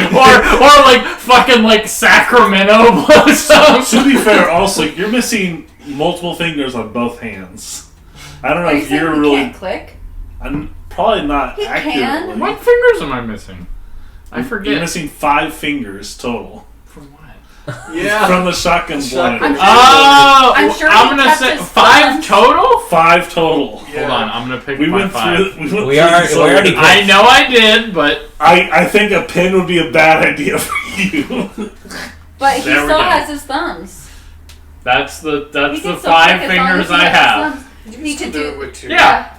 or like fucking like Sacramento blows up. To be fair, also, you're missing multiple fingers on both hands. I don't know Are you if saying you're he really... can't click? I'm probably not He accurately. can. What fingers am I missing? I forget. You're missing 5 fingers total. From what? Yeah. From the shotgun Shotgun. blade. Oh, I'm sure I'm he gonna kept say his 5 thumbs. total. 5 total. Hold on, I'm gonna pick We my went 5. through. We already I know I did, but I think a pen would be a bad idea for you. But he There we still go. has his thumbs. that's the He can still 5 click as long fingers as he I has his have. thumbs. He could do it do. with 2. Yeah.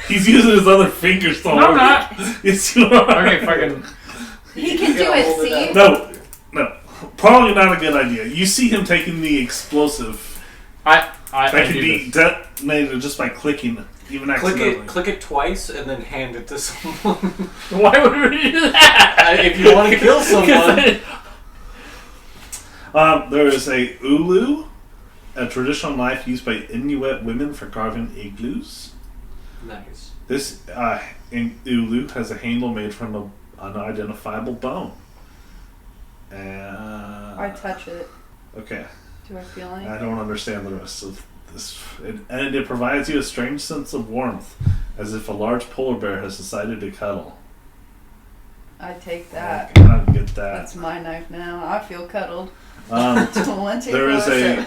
He's using his other fingers to No, hold I'm not. it. Yes, you are. Okay, fucking. He can do it. See. No. Probably not a good idea. You see him taking the explosive I that could do be this. detonated just by clicking, even Click accidentally. click it twice, and then hand it to someone. Why would we do that? If you want to kill someone. There is a ulu, a traditional knife used by Inuit women for carving igloos. Nice. This ulu has a handle made from an unidentifiable bone. I touch it. Okay, Do I feel anything? I don't understand the rest of this. And it provides you a strange sense of warmth, as if a large polar bear has decided to cuddle. I take that. I don't get that. That's my knife now. I feel cuddled. 24/7.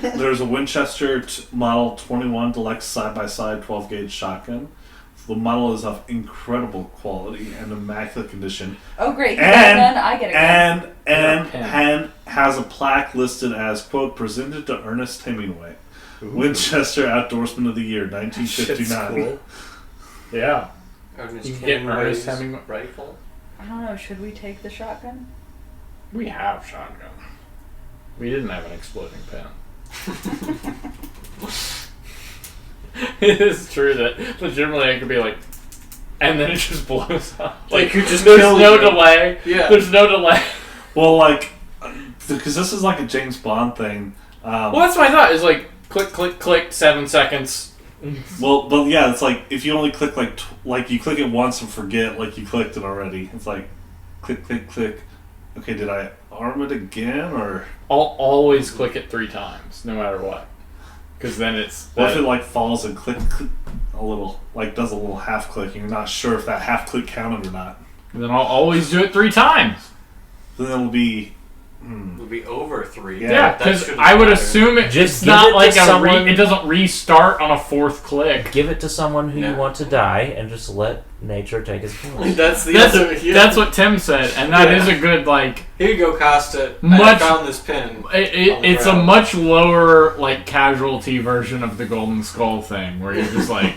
There There's a Winchester Model 21 Deluxe side-by-side 12-gauge shotgun. The model is of incredible quality and immaculate condition. Oh great! You got a gun. I get a gun. And has a plaque listed as, quote, presented to Ernest Hemingway. Winchester Outdoorsman of the Year, 1959. Cool. Yeah. Ernest You can get Hemingway's Ernest Hemingway. rifle. I don't know. Should we take the shotgun? We have shotgun. We didn't have an exploding pen. It is true that legitimately it could be like, and then it just blows up. Like, could just there's kill no you. delay. Yeah. There's no delay. Well, like, because this is like a James Bond thing. Well, that's what I thought. Is like click, click, click, 7 seconds. Well, but yeah, it's like if you only click like you click it once and forget like you clicked it already. It's like click, click, click. Okay, did I arm it again or? I'll always click it 3 times, no matter what. Because then it's. What if it like falls and click a little, like does a little half click, and you're not sure if that half click counted or not? Then I'll always do it 3 times. Then it'll be. It'll be over 3. Yeah, Yeah, that because shouldn't I would matter. assume Just it's give not it to like someone- it doesn't restart on a 4th click. Give it to someone who Yeah. you want to die, and just let nature take its course. That's the That's, other. Yeah. that's what Tim said, and that is Yeah. a good like. Here you go, Costa. I Much- found this pin. on the It's a ground. much lower like casualty version of the Golden Skull thing, where you're just like,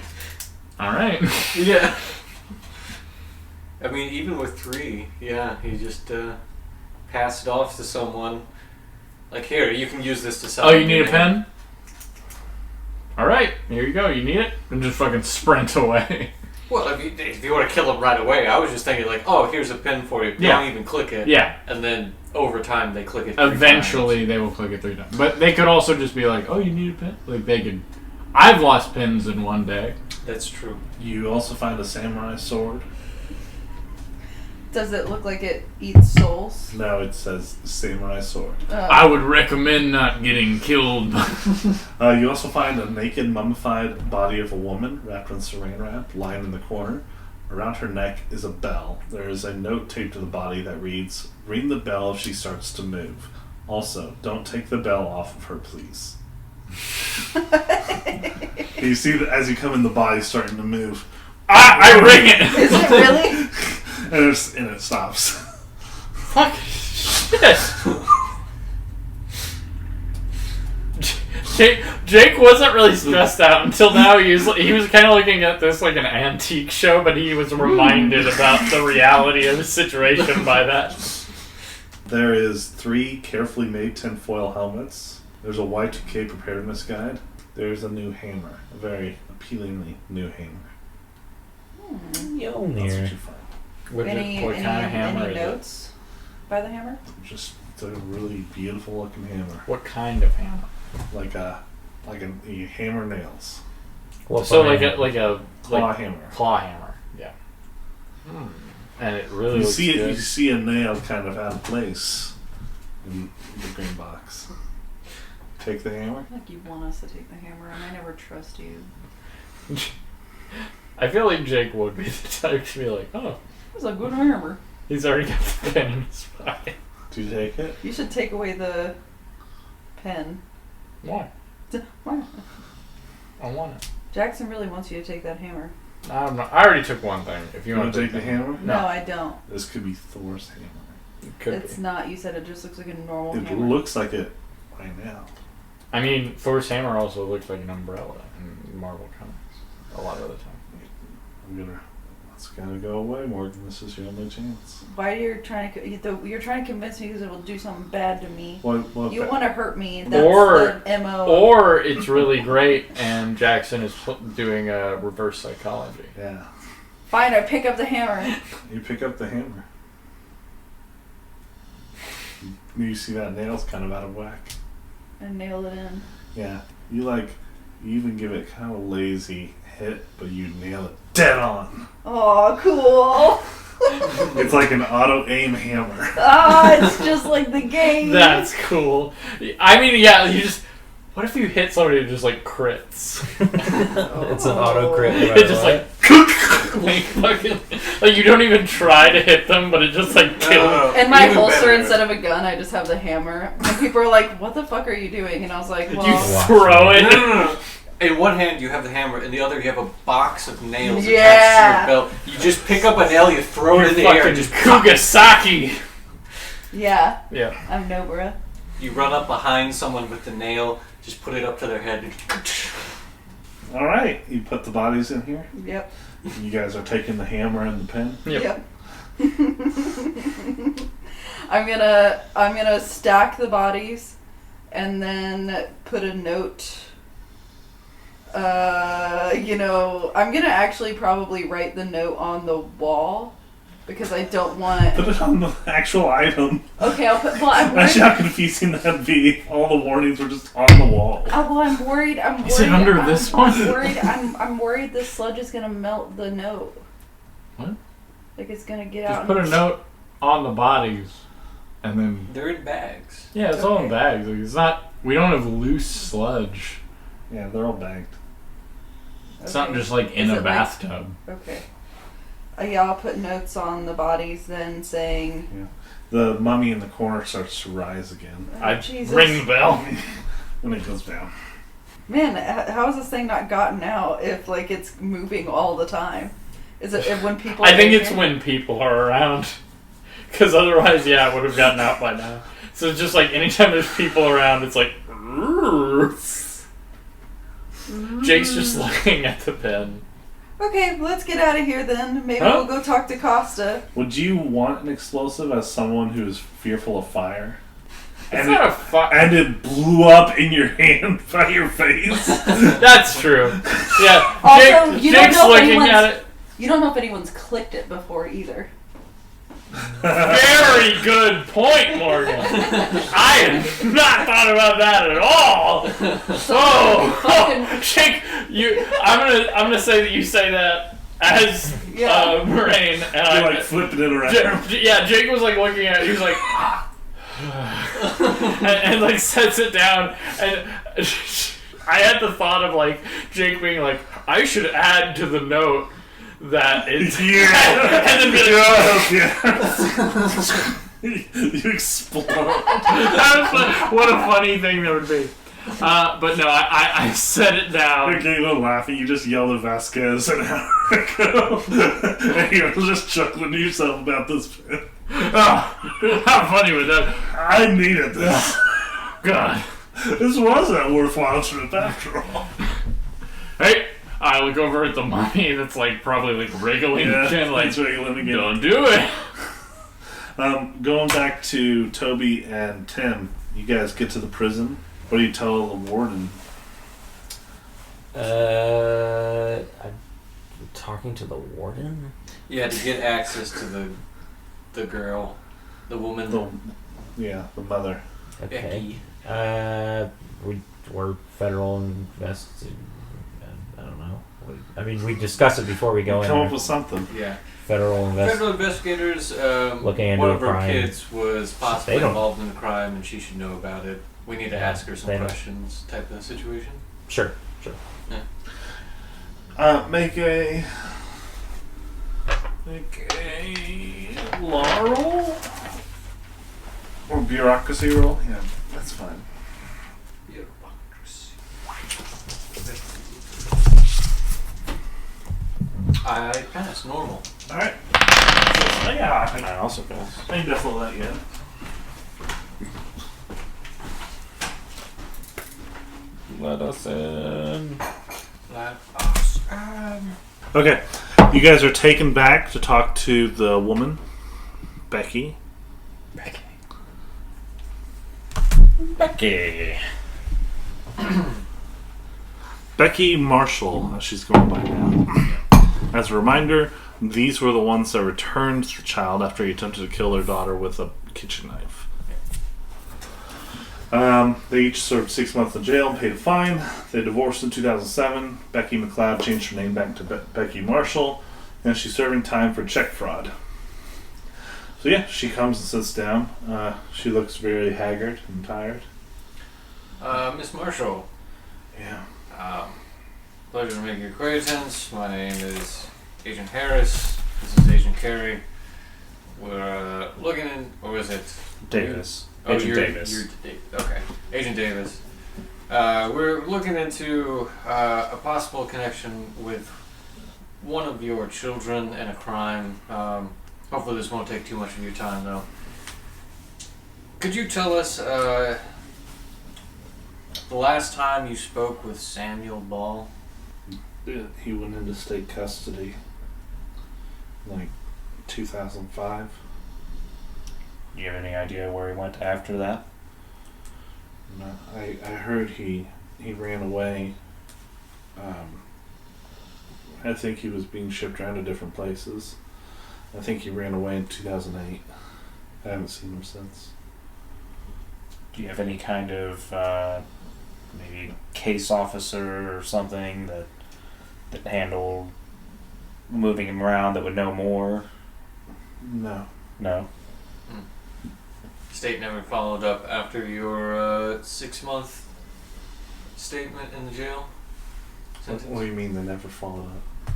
all right. Yeah. I mean, even with 3, yeah, he just pass it off to someone. Like, here, you can use this to sell. Oh, you need a pen? Alright, here you go. You need it? And just fucking sprint away. Well, if you want to kill them right away, I was just thinking like, oh, here's a pen for you. Yeah. Don't even click it. Yeah. And then over time they click it 3 Eventually times. they will click it 3 times. But they could also just be like, oh, you need a pen? Like, they could... I've lost pens in one day. That's true. You also find a samurai sword. Does it look like it eats souls? No, it says samurai sword. I would recommend not getting killed. You also find a naked, mummified body of a woman wrapped in saran wrap, lying in the corner. Around her neck is a bell. There is a note taped to the body that reads, "Ring the bell if she starts to move. Also, don't take the bell off of her, please." You see that as you come in, the body's starting to move. I ring it! Is it really? And it stops. Fuck shit! Jake wasn't really stressed out until now. He was kind of looking at this like an antique show, but he was reminded about the reality of the situation by that. There is 3 carefully made tinfoil helmets. There's a Y2K preparedness guide. There's a new hammer. A very appealingly new hammer. That's what you find. What kind of hammer any is notes by the hammer? Just it's a really beautiful looking hammer. it? What kind of hammer? Like a you hammer nails. So like a Claw hammer. Claw hammer, yeah. And it really You looks see it. good. You see a nail kind of out of place in the green box. Take the hammer. Like you want us to take the hammer, and I never trust you. I feel like Jake would be the type to be like, oh, It's a good hammer. he's already got the pen in his pocket. Do you take it? You should take away the pen. Why? Why? I want it. Jackson really wants you to take that hammer. I already took one thing. If you You want want to take the hammer? No, I don't. This could be Thor's hammer. it could It's be. not. You said it just looks like a normal It hammer. looks like it right now. I mean, Thor's hammer also looks like an umbrella in Marvel comics a lot of the time. It's gonna go away, Morgan. This is your only chance. Why you're trying to you're trying to convince me because it will do something bad to me. What You want to hurt me. That's Or- the MO. Or it's really great and Jackson is doing a reverse psychology. Yeah. Fine, I pick up the hammer. You pick up the hammer. You see that nail's kind of out of whack. And nail it in. Yeah. You even give it kind of a lazy hit, but you nail it dead on. Oh, cool. It's like an auto aim hammer. It's just like the game. That's cool. I mean, yeah, you just... What if you hit somebody who just, like, crits? It's an auto crit. no It matter just, what. like fucking... Like, you don't even try to hit them, but it just, like, kills. In my Even holster, better. instead of a gun, I just have the hammer. And people are like, what the fuck are you doing? And I was like, well... You Wow. throw No, it. no, no, no. In one hand you have the hammer, in the other you have a box of nails Yeah. attached to your belt. You just pick up a nail, you throw it in the air, Fucking and just Kugasaki. Yeah, Yeah. I'm Nobara. you run up behind someone with the nail, just put it up to their head, and All right. You put the bodies in here. Yep. You guys are taking the hammer and the pen. Yep. I'm gonna stack the bodies and then put a note. I'm gonna actually probably write the note on the wall because I don't want. Put it on the actual item. Okay, I'll put. Well, I'm Imagine worried. how confusing that'd be. All the warnings were just on the wall. I'm worried. Is it under this one? I'm worried the sludge is gonna melt the note. What? Like it's gonna get Just out. put a and- note on the bodies, and then they're in bags. yeah, it's all in Okay. bags. Like, it's not. We don't have loose sludge. Yeah, they're all bagged. It's Okay. not just like in Is a it like- bathtub. Okay. Yeah, I'll put notes on the bodies then saying. The mummy in the corner starts to rise again. Oh, I Jesus. ring the bell. And it goes down. Man, how is this thing not gotten out if like it's moving all the time? Is it if when people? I think are it's here? when people are around. Because otherwise, yeah, it would have gotten out by now. So it's just like anytime there's people around, it's like. Jake's just looking at the pen. Okay, let's get out of here then. Maybe Huh? we'll go talk to Costa. Would you want an explosive as someone who is fearful of fire? It's not a fire. And it blew up in your hand by your face. That's true. Yeah. Also, you don't Jake's know if looking anyone's- at it. You don't know if anyone's clicked it before either. Very good point, Morgan. I had not thought about that at all. Oh, Jake, I'm gonna say that you say that as Morraine, and You're like flipping it around. Jake was like looking at it. He was like, and like sets it down, and I had the thought of like Jake being like, I should add to the note that it's and then be like, You explode. what a funny thing that would be. But no, I set it down. You're getting a little laughing. You just yelled at Vasquez an hour ago. And you're just chuckling to yourself about this. Oh, how funny was that? I needed this. God. This was a worthwhile trip after all. Hey, I look over at the mummy that's like probably like wriggling again, like, it's wriggling again. don't do it. Going back to Toby and Tim, you guys get to the prison. What do you tell the warden? I'm talking to the warden? Yeah, to get access to the girl, the woman, The mother. Becky. Okay. We're federal I don't know. I mean, we discussed it before we go in. Come up with something. Yeah. Federal investigators. Looking into one a of our crime. kids was possibly They don't- involved in a crime, and she should know about it. We need to ask her some they don't. questions, type of situation. Sure. Make a law roll or bureaucracy roll. Yeah, that's fine. I passed normal. All right. I also pass. I ain't definitely that yet. Let us in. Okay, you guys are taken back to talk to the woman, Becky. Becky Marshall, as she's going by now. As a reminder, these were the ones that returned the child after he attempted to kill their daughter with a kitchen knife. They each served 6 months in jail and paid a fine. They divorced in 2007. Becky McLeod changed her name back to Becky Marshall, and she's serving time for check fraud. So yeah, she comes and sits down. She looks very haggard and tired. Miss Marshall. Yeah. Pleasure to make your acquaintance. My name is Agent Harris. This is Agent Carey. We're looking in, or is it Davis. Oh, Agent Davis. Okay, Agent Davis. We're looking into a possible connection with one of your children and a crime. Hopefully this won't take too much of your time, though. Could you tell us the last time you spoke with Samuel Ball? Yeah, he went into state custody like 2005. Do you have any idea where he went after that? No, I heard he ran away. I think he was being shipped around to different places. I think he ran away in 2008. I haven't seen him since. Do you have any kind of maybe case officer or something that handled moving him around that would know more? No. No. State never followed up after your 6-month statement in the jail? What do you mean they never followed up?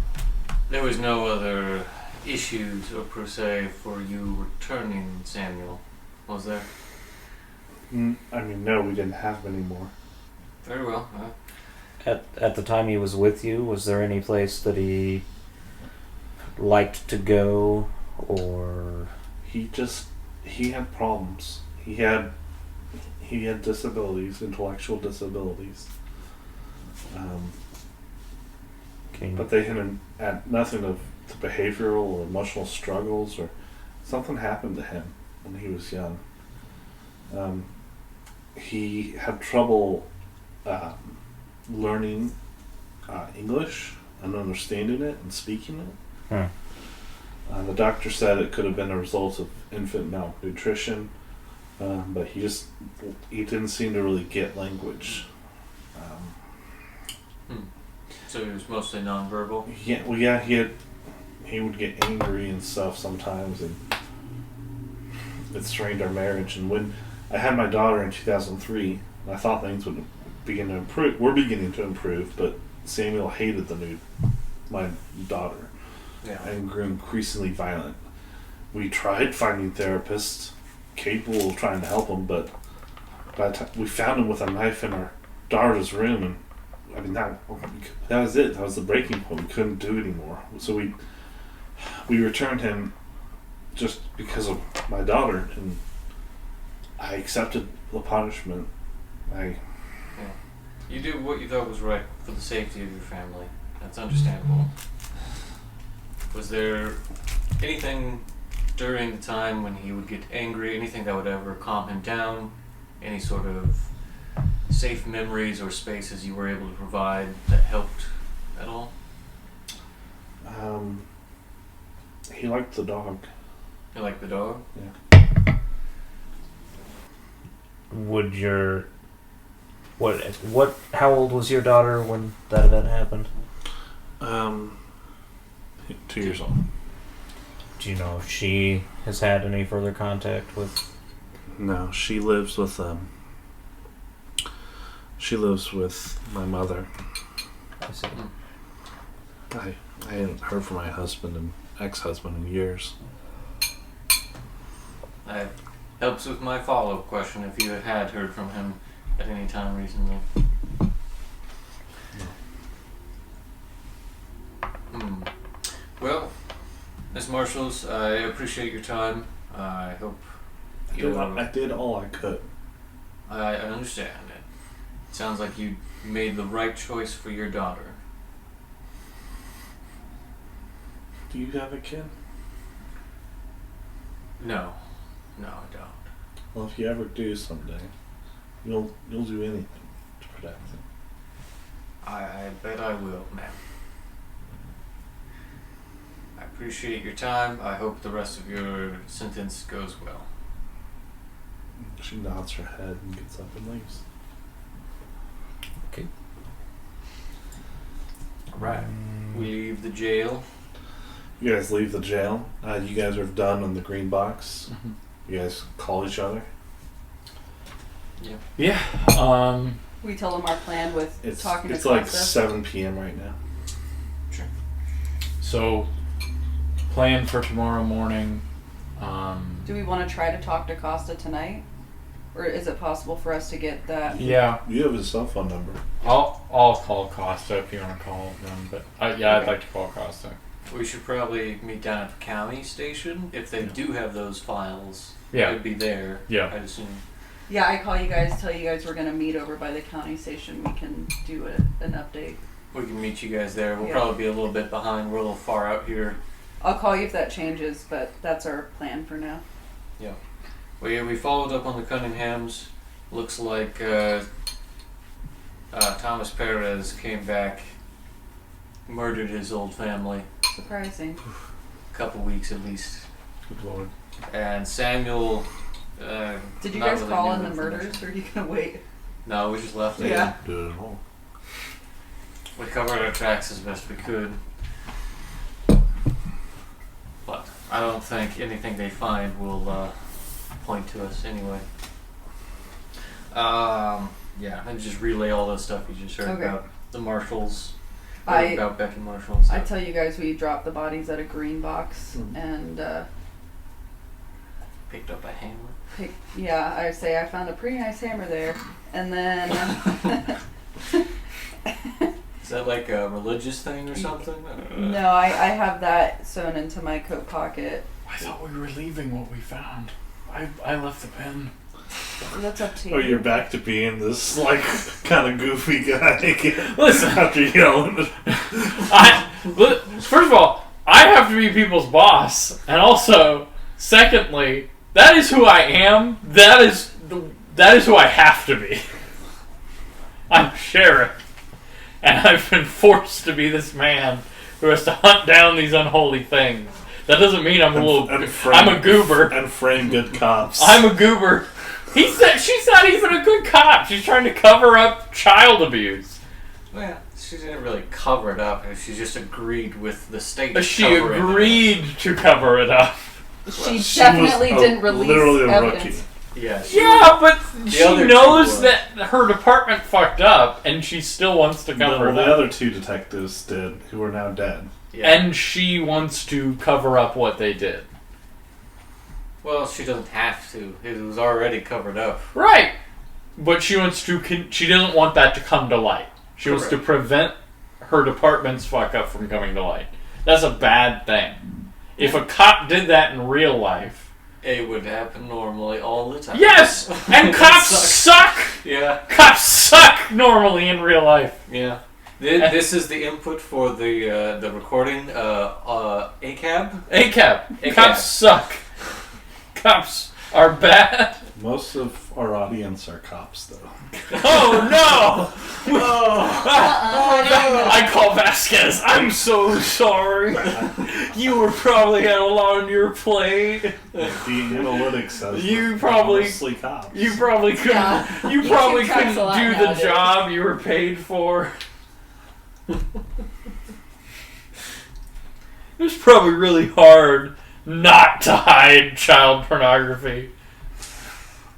There was no other issues or per se for you returning Samuel, was there? I mean, no, we didn't have him anymore. Very well. At the time he was with you, was there any place that he liked to go, or He had problems. He had disabilities, intellectual disabilities. but they hinted at nothing of the behavioral or emotional struggles, or something happened to him when he was young. He had trouble learning English and understanding it and speaking it. The doctor said it could have been a result of infant malnutrition, but he didn't seem to really get language. So he was mostly nonverbal? Yeah, he would get angry and stuff sometimes, and it strained our marriage. And when I had my daughter in 2003, I thought things would begin to improve. We're beginning to improve, but Samuel hated my daughter, and grew increasingly violent. We tried finding therapists capable of trying to help him, but by the time we found him with a knife in our daughter's room, and I mean that was it. That was the breaking point. We couldn't do it anymore. So we returned him just because of my daughter, and I accepted the punishment. You did what you thought was right for the safety of your family. That's understandable. Was there anything during the time when he would get angry, anything that would ever calm him down? Any sort of safe memories or spaces you were able to provide that helped at all? He liked the dog. You liked the dog? Yeah. Would your how old was your daughter when that event happened? 2 years old. Do you know if she has had any further contact with? No, she lives with my mother. I see. I hadn't heard from my husband and ex-husband in years. That helps with my follow-up question, if you had heard from him at any time recently. Well, Miss Marshalls, I appreciate your time. I hope I did all I could. I understand it. It sounds like you made the right choice for your daughter. Do you have a kid? No, I don't. Well, if you ever do someday, you'll do anything to protect him. I bet I will, ma'am. I appreciate your time. I hope the rest of your sentence goes well. She nods her head and gets up and leaves. Okay. Alright. We leave the jail. You guys leave the jail. You guys are done on the green box. Mm-hmm. You guys call each other. Yeah. We tell them our plan with talking to It's like Costa. 7 p.m. right now. So, plan for tomorrow morning. Do we want to try to talk to Costa tonight? Or is it possible for us to get that? Yeah, You have his cell phone number. I'll call Costa if you want to call them. But I'd like to call Costa. We should probably meet down at the county station. If they do have those files, Yeah. it'd be there, Yeah. I'd assume. Yeah, I call you guys, tell you guys we're going to meet over by the county station. We can do an update. We can meet you guys there. We'll Yeah. probably be a little bit behind. We're a little far out here. I'll call you if that changes, but that's our plan for now. Well, yeah, we followed up on the Cunninghams. Looks like Thomas Perez came back, murdered his old family. Surprising. A couple weeks at least. Good lord. And Samuel. Did you not guys really call new in the information. murders, or are you going to wait? No, we just left it. Yeah. Do it at all. We covered our tracks as best we could. But I don't think anything they find will point to us anyway. Yeah, and just relay all the stuff you just heard Okay. about the Marshalls. I About Becky Marshall and stuff. I tell you guys we dropped the bodies at a green box and Picked up a hammer. I say I found a pretty nice hammer there, and then Is that like a religious thing or something? no, I have that sewn into my coat pocket. I thought we were leaving what we found. I left the pen. That's up to you. Or you're back to being this, like, kind of goofy guy again. Listen. After yelling. First of all, I have to be people's boss, and also, secondly, that is who I am. That is who I have to be. I'm sheriff, and I've been forced to be this man who has to hunt down these unholy things. That doesn't mean I'm I'm a goober. And frame good cops. I'm a goober. She's not even a good cop. She's trying to cover up child abuse. Well, she didn't really cover it up. She just agreed with the state. She agreed to cover it up. She definitely didn't release literally a evidence. rookie. Yeah. But she knows that her department fucked up, and she still wants to cover it up. The other two detectives did, who are now dead. Yeah. And she wants to cover up what they did. Well, she doesn't have to. It was already covered up. Right. But she wants to. She doesn't want that to come to light. She wants to prevent her department's fuck up from coming to light. That's a bad thing. If a cop did that in real life, it would happen normally all the time. Yes, and cops suck. Yeah, cops suck normally in real life. Yeah. This is the input for the recording. ACAB. ACAB. Cops suck. Cops are bad. Most of our audience are cops, though. Oh no! I call Vasquez. I'm so sorry. You were probably had a lot on your plate. The analytics says you probably mostly cops. You probably couldn't. Yeah. You probably couldn't a lot do the nowadays. job you were paid for. It was probably really hard not to hide child pornography.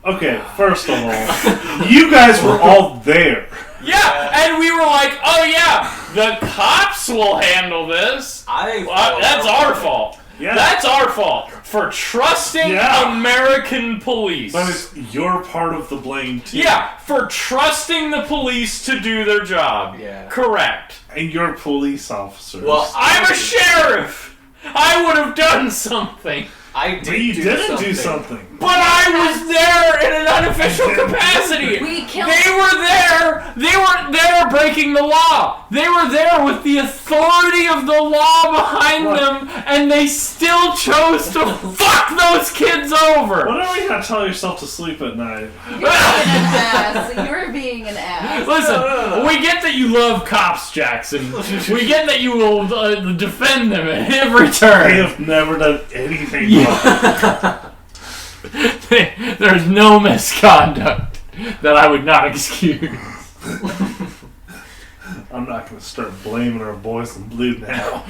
Okay, first of all, you guys were all there. Yeah, and we were like, oh yeah, the cops will handle this. That's our fault. Yeah. That's our fault for trusting American police. But it's your part of the blame, too. Yeah, for trusting the police to do their job. Yeah. Correct. And you're police officers. Well, I'm a sheriff. I would have done something. But you didn't do something. But I was there in an unofficial capacity. They were there. They weren't there breaking the law. They were there with the authority of the law behind them, and they still chose to fuck those kids over. Whenever you gotta tell yourself to sleep at night. You're being an ass. You're being an ass. Listen, we get that you love cops, Jackson. We get that you will defend them at every turn. They have never done anything wrong. There's no misconduct that I would not excuse. I'm not going to start blaming our boys in blue now.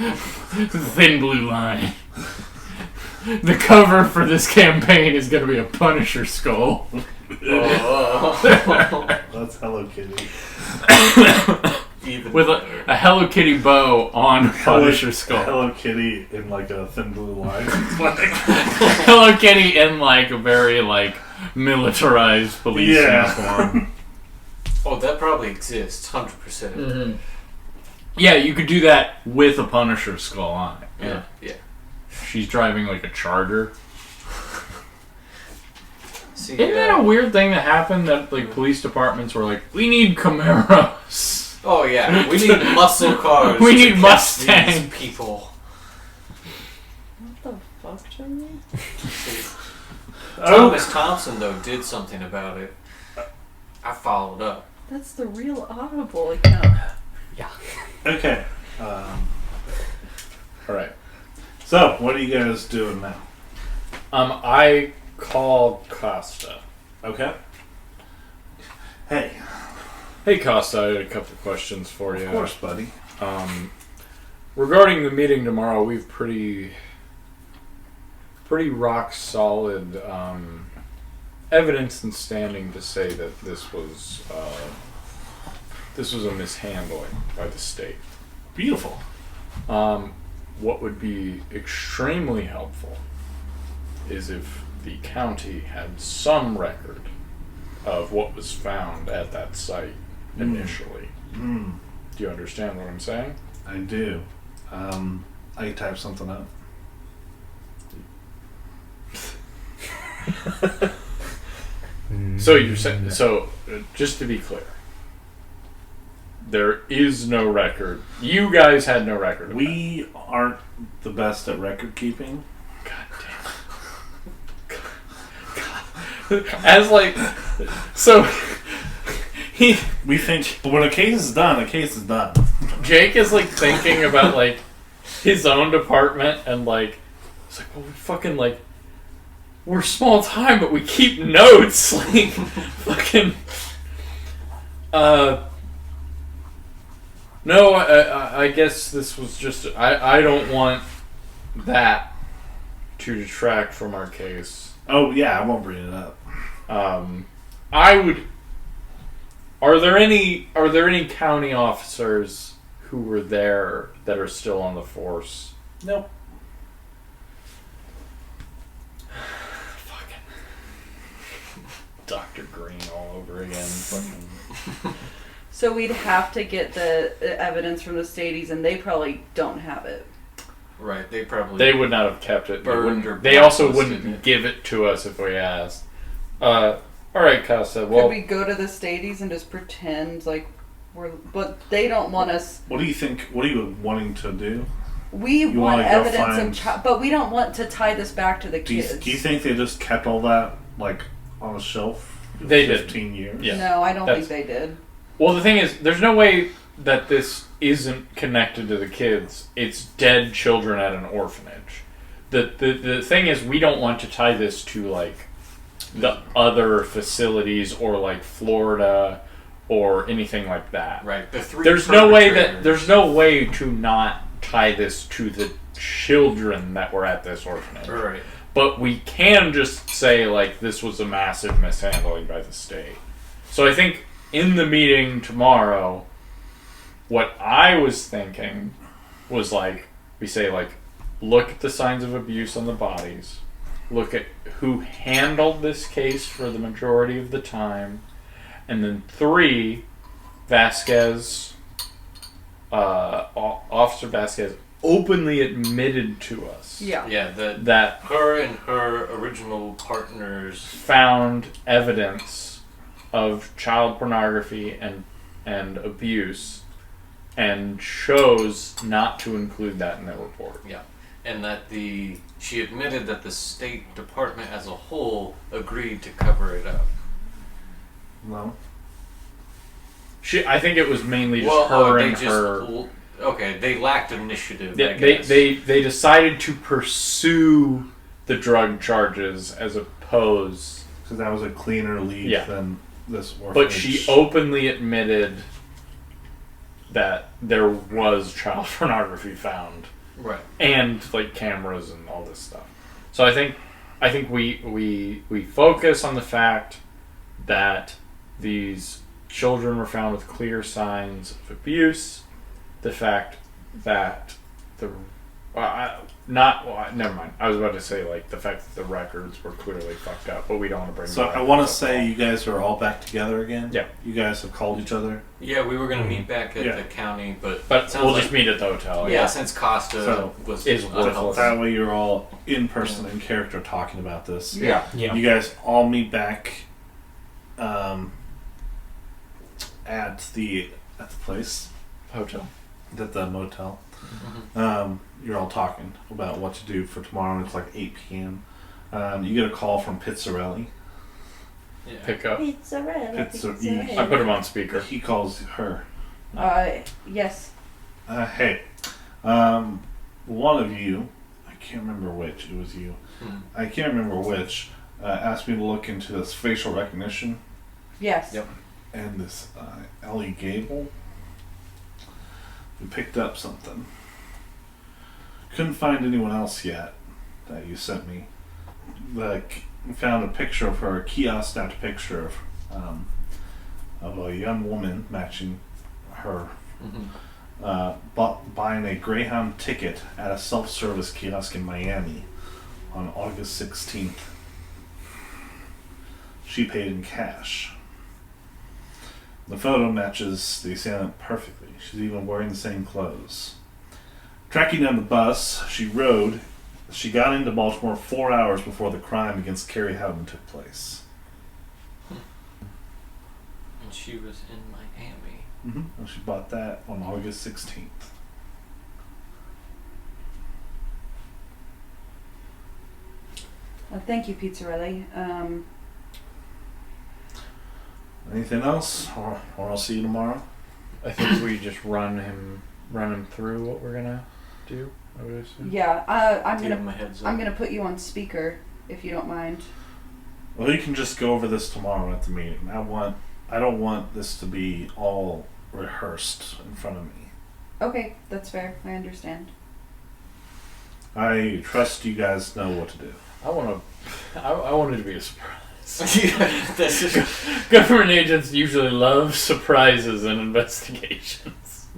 Thin blue line. The cover for this campaign is going to be a Punisher skull. That's Hello Kitty. With a Hello Kitty bow on Punisher skull. Hello Kitty in like a thin blue line. Hello Kitty in like a very like militarized police uniform. Oh, that probably exists, 100%. Mm-hmm. Yeah, you could do that with a Punisher skull on it. Yeah. She's driving like a Charger. See, Isn't that a weird thing that happened that like police departments were like, we need Camaros. Oh yeah, we need muscle cars. We to need catch Mustangs. these people. What the fuck, Jimmy? Thomas Thompson though did something about it. I followed up. That's the real Audible account. Yeah. Okay. Alright. So, what are you guys doing now? I called Costa. Okay. Hey. Hey Costa, I had a couple questions for you. Of course, buddy. Regarding the meeting tomorrow, we've pretty rock solid evidence and standing to say that this was a mishandling by the state. Beautiful. What would be extremely helpful is if the county had some record of what was found at that site initially. Do you understand what I'm saying? I do. I can type something up. So you're saying, just to be clear, there is no record. You guys had no record of We aren't the best at record keeping. that. God damn it. As like, so We think, but when a case is done, a case is done. Jake is like thinking about like his own department and like, it's like, well, we fucking like, we're small time, but we keep notes. Like, fucking. No, I guess this was just. I don't want that to detract from our case. Oh yeah, I won't bring it up. I would. Are there any county officers who were there that are still on the force? Nope. Fucking Dr. Green all over again. Fucking. So we'd have to get the evidence from the Stadies, and they probably don't have it. Right, they probably... They would not have kept it. Burned or They also blacklisted wouldn't it. give it to us if we asked. All right, Casa. Well, Could we go to the Stadies and just pretend like we're... But they don't want us... What do you think? What are you wanting to do? We You want wanna go evidence find- of but we don't want to tie this back to the Do you kids. think they just kept all that like on a shelf? For They did. 15 years. Yeah. No, I don't That's- think they did. well, the thing is, there's no way that this isn't connected to the kids. It's dead children at an orphanage. The thing is, we don't want to tie this to like the other facilities or like Florida or anything like that. Right, the three There's no way to not tie this to the children that were at this orphanage. Right. But we can just say like this was a massive mishandling by the state. So I think in the meeting tomorrow, what I was thinking was like, we say like, look at the signs of abuse on the bodies, look at who handled this case for the majority of the time, and then 3, Officer Vasquez openly admitted to us Yeah. Yeah, that her and her original partners... found evidence of child pornography and abuse and chose not to include that in their report. Yeah, and that she admitted that the State Department as a whole agreed to cover it up. No. I think it was mainly just her they and her. Okay, they lacked initiative, I They, guess. they decided to pursue the drug charges as opposed. Because that was a cleaner lead Yeah. than this orphanage. But she openly admitted that there was child pornography found. Right. And like cameras and all this stuff. So I think we focus on the fact that these children were found with clear signs of abuse. The fact that never mind. I was about to say like the fact that the records were clearly fucked up, but we don't want to bring. So I want to say you guys are all back together again. Yeah. You guys have called each other. Yeah, we were going to meet back at Yeah. the county, but But sounds we'll like, just meet at the hotel. yeah, since Costa So, was is unhelpful. worthless. That way you're all in person in character talking about this. Yeah. Yeah. You guys all meet back at the place, Hotel. at the motel. Mhm. You're all talking about what to do for tomorrow. It's like 8 p.m. You get a call from Pizzarelli. Yeah. Pick up. Pizzarelli. I put him on speaker. He calls her. Yes. Hey, one of you, I can't remember which, it was you. Mhm. I can't remember which, asked me to look into this facial recognition Yes. Yep. and this Ellie Gable. We picked up something. Couldn't find anyone else yet that you sent me. We found a picture of her, a kiosk snapped picture of a young woman matching her Mhm. buying a Greyhound ticket at a self-service kiosk in Miami on August 16th. She paid in cash. The photo matches the assailant perfectly. She's even wearing the same clothes. Tracking down the bus she rode, she got into Baltimore 4 hours before the crime against Carrie Howden took place. she was in Miami. Mm-hmm. She bought that on August 16th. Thank you, Pizzarelli. Anything else? Or I'll see you tomorrow. I think we just run him through what we're gonna do. I would assume. Yeah, I'm Give him a gonna heads up. I'm gonna put you on speaker if you don't mind. Well, you can just go over this tomorrow at the meeting. I don't want this to be all rehearsed in front of me. Okay, that's fair. I understand. I trust you guys know what to do. I want it to be a surprise. Yeah, that's just, Government agents usually love surprises in investigations.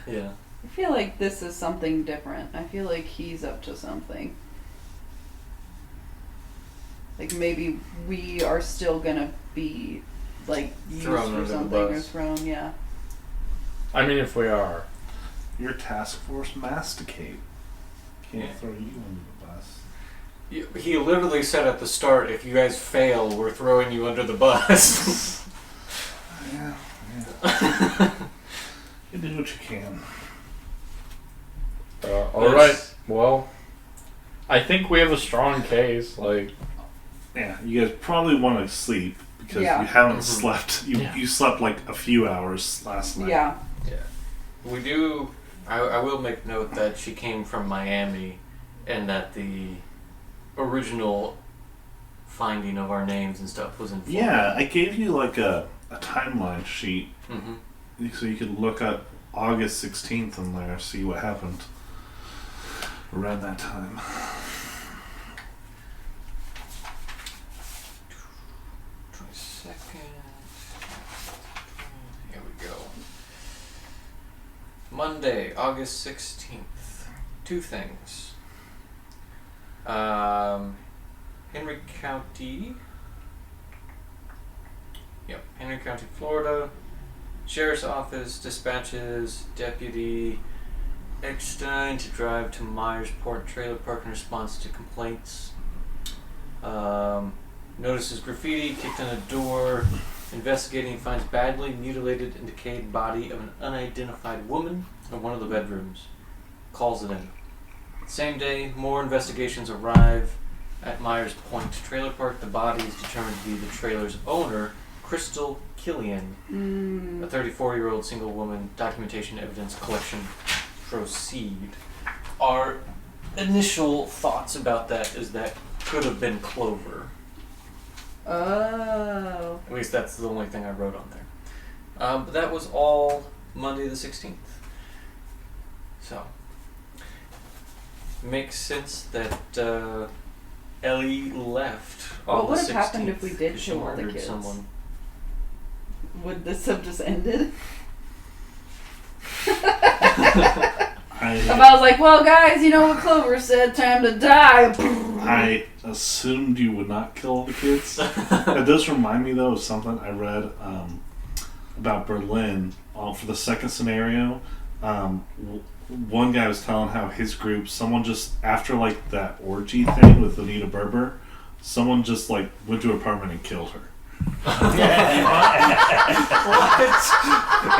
yeah. I feel like this is something different. I feel like he's up to something. Like maybe we are still gonna be like used Thrown for under the something or bus. thrown, yeah. I mean, if we are. Your task force masticate. Can't Yeah. throw you under the bus. He literally said at the start, if you guys fail, we're throwing you under the bus. Yeah. You do what you can. All right. Well, I think we have a strong case. Like, Yeah, you guys probably want to sleep because Yeah. you haven't Mhm. slept. Yeah. You slept like a few hours last night. Yeah. We do. I will make note that she came from Miami, and that the original finding of our names and stuff was in Florida. Yeah, I gave you like a timeline sheet Mm-hmm. so you could look up August 16th in there, see what happened around that time. Here we go. Monday, August 16th. Two things. Henry County. Yep, Henry County, Florida. Sheriff's Office dispatches Deputy Eckstein to drive to Myersport Trailer Park in response to complaints. Notices graffiti, kicked in a door. Investigating, finds badly mutilated and decayed body of an unidentified woman in one of the bedrooms. Calls it in. Same day, more investigations arrive at Myers Point Trailer Park. The body is determined to be the trailer's owner, Crystal Killian, a 34-year-old single woman. Documentation evidence collection proceed. Our initial thoughts about that is that could have been Clover. Oh. At least that's the only thing I wrote on there. But that was all Monday the 16th. So, makes sense that Ellie left on What the would 16th. have happened if we did She kill all the murdered kids? someone. Would this have just ended? If I I was like, well, guys, you know what Clover said, time to die. assumed you would not kill the kids. It does remind me though of something I read about Berlin for the second scenario. One guy was telling how his group, someone just after like that orgy thing with Anita Berber, someone just like went to her apartment and killed her.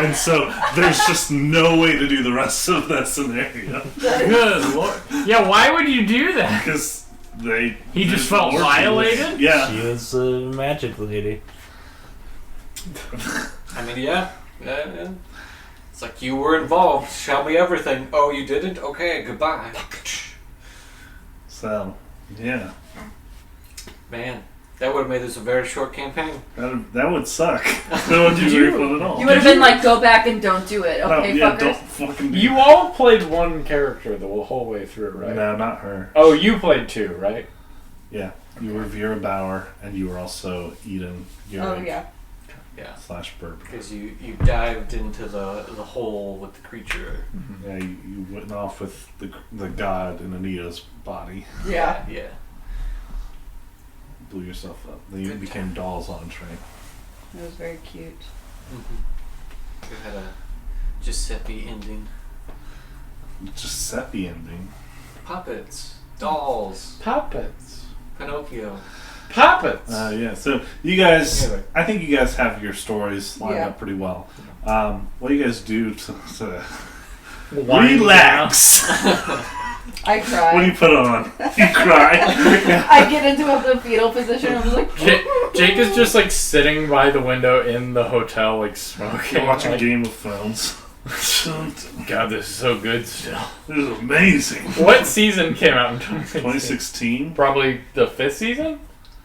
And so there's just no way to do the rest of that scenario good lord. Yeah, why would you do that? because He just felt violated? Yeah. She was a magic lady. I mean, yeah. It's like, you were involved. Show me everything. Oh, you didn't? Okay, goodbye. So, yeah, Man, that would have made this a very short campaign. that would suck. That would be very fun at all. You would have been like, go back and don't do it, okay, yeah, fuckers? don't fucking do You all played one character the whole way through, right? No, not her. Oh, you played two, right? Yeah, you were Vera Bauer, and you were also Eden Oh, Urich yeah. Yeah. / Berber. Because you dived into the hole with the creature. Yeah, you went off with the god in Anita's body. Yeah. Yeah. Blew yourself up. Then you Good became dolls on a train. It was very cute. Mm-hmm. We had a Giuseppe ending. Giuseppe ending. Puppets. Dolls. Puppets. Pinocchio. Puppets. Yeah. So you guys, Anyway. I think you guys have your stories lined up pretty well. What do you guys do to Wind relax? I cry. What do you put on? You cry. I get into the fetal position. I'm just like. Jake is just like sitting by the window in the hotel, like smoking. Watching like, Game of Thrones. God, this is so good still. This is amazing. What season came out in 2016? 2016. Probably the 5th season?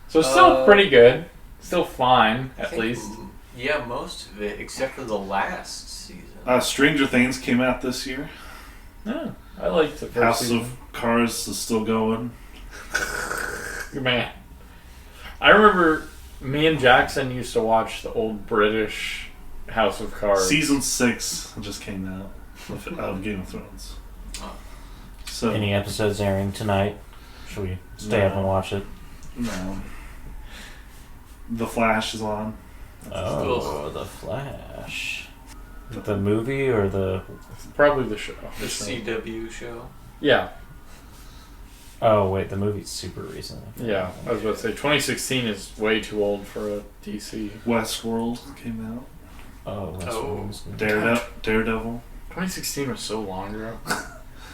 So still pretty good. Still fine, I at think, least. Yeah, most of it, except for the last season. Stranger Things came out this year. Yeah, I liked the first House season. of Cards is still going. Man. I remember me and Jackson used to watch the old British House of Cards. Season 6 just came out of Game of Thrones. So Any episodes airing tonight? Should we stay up and watch it? no. The Flash is on. Oh, The Flash. The movie or the... Probably the show. The CW show. Yeah, Oh, wait, the movie's super recent. yeah. I was about to say 2016 is way too old for a DC. Westworld came out. Oh, Westworld's good. Daredevil. 2016 was so long ago.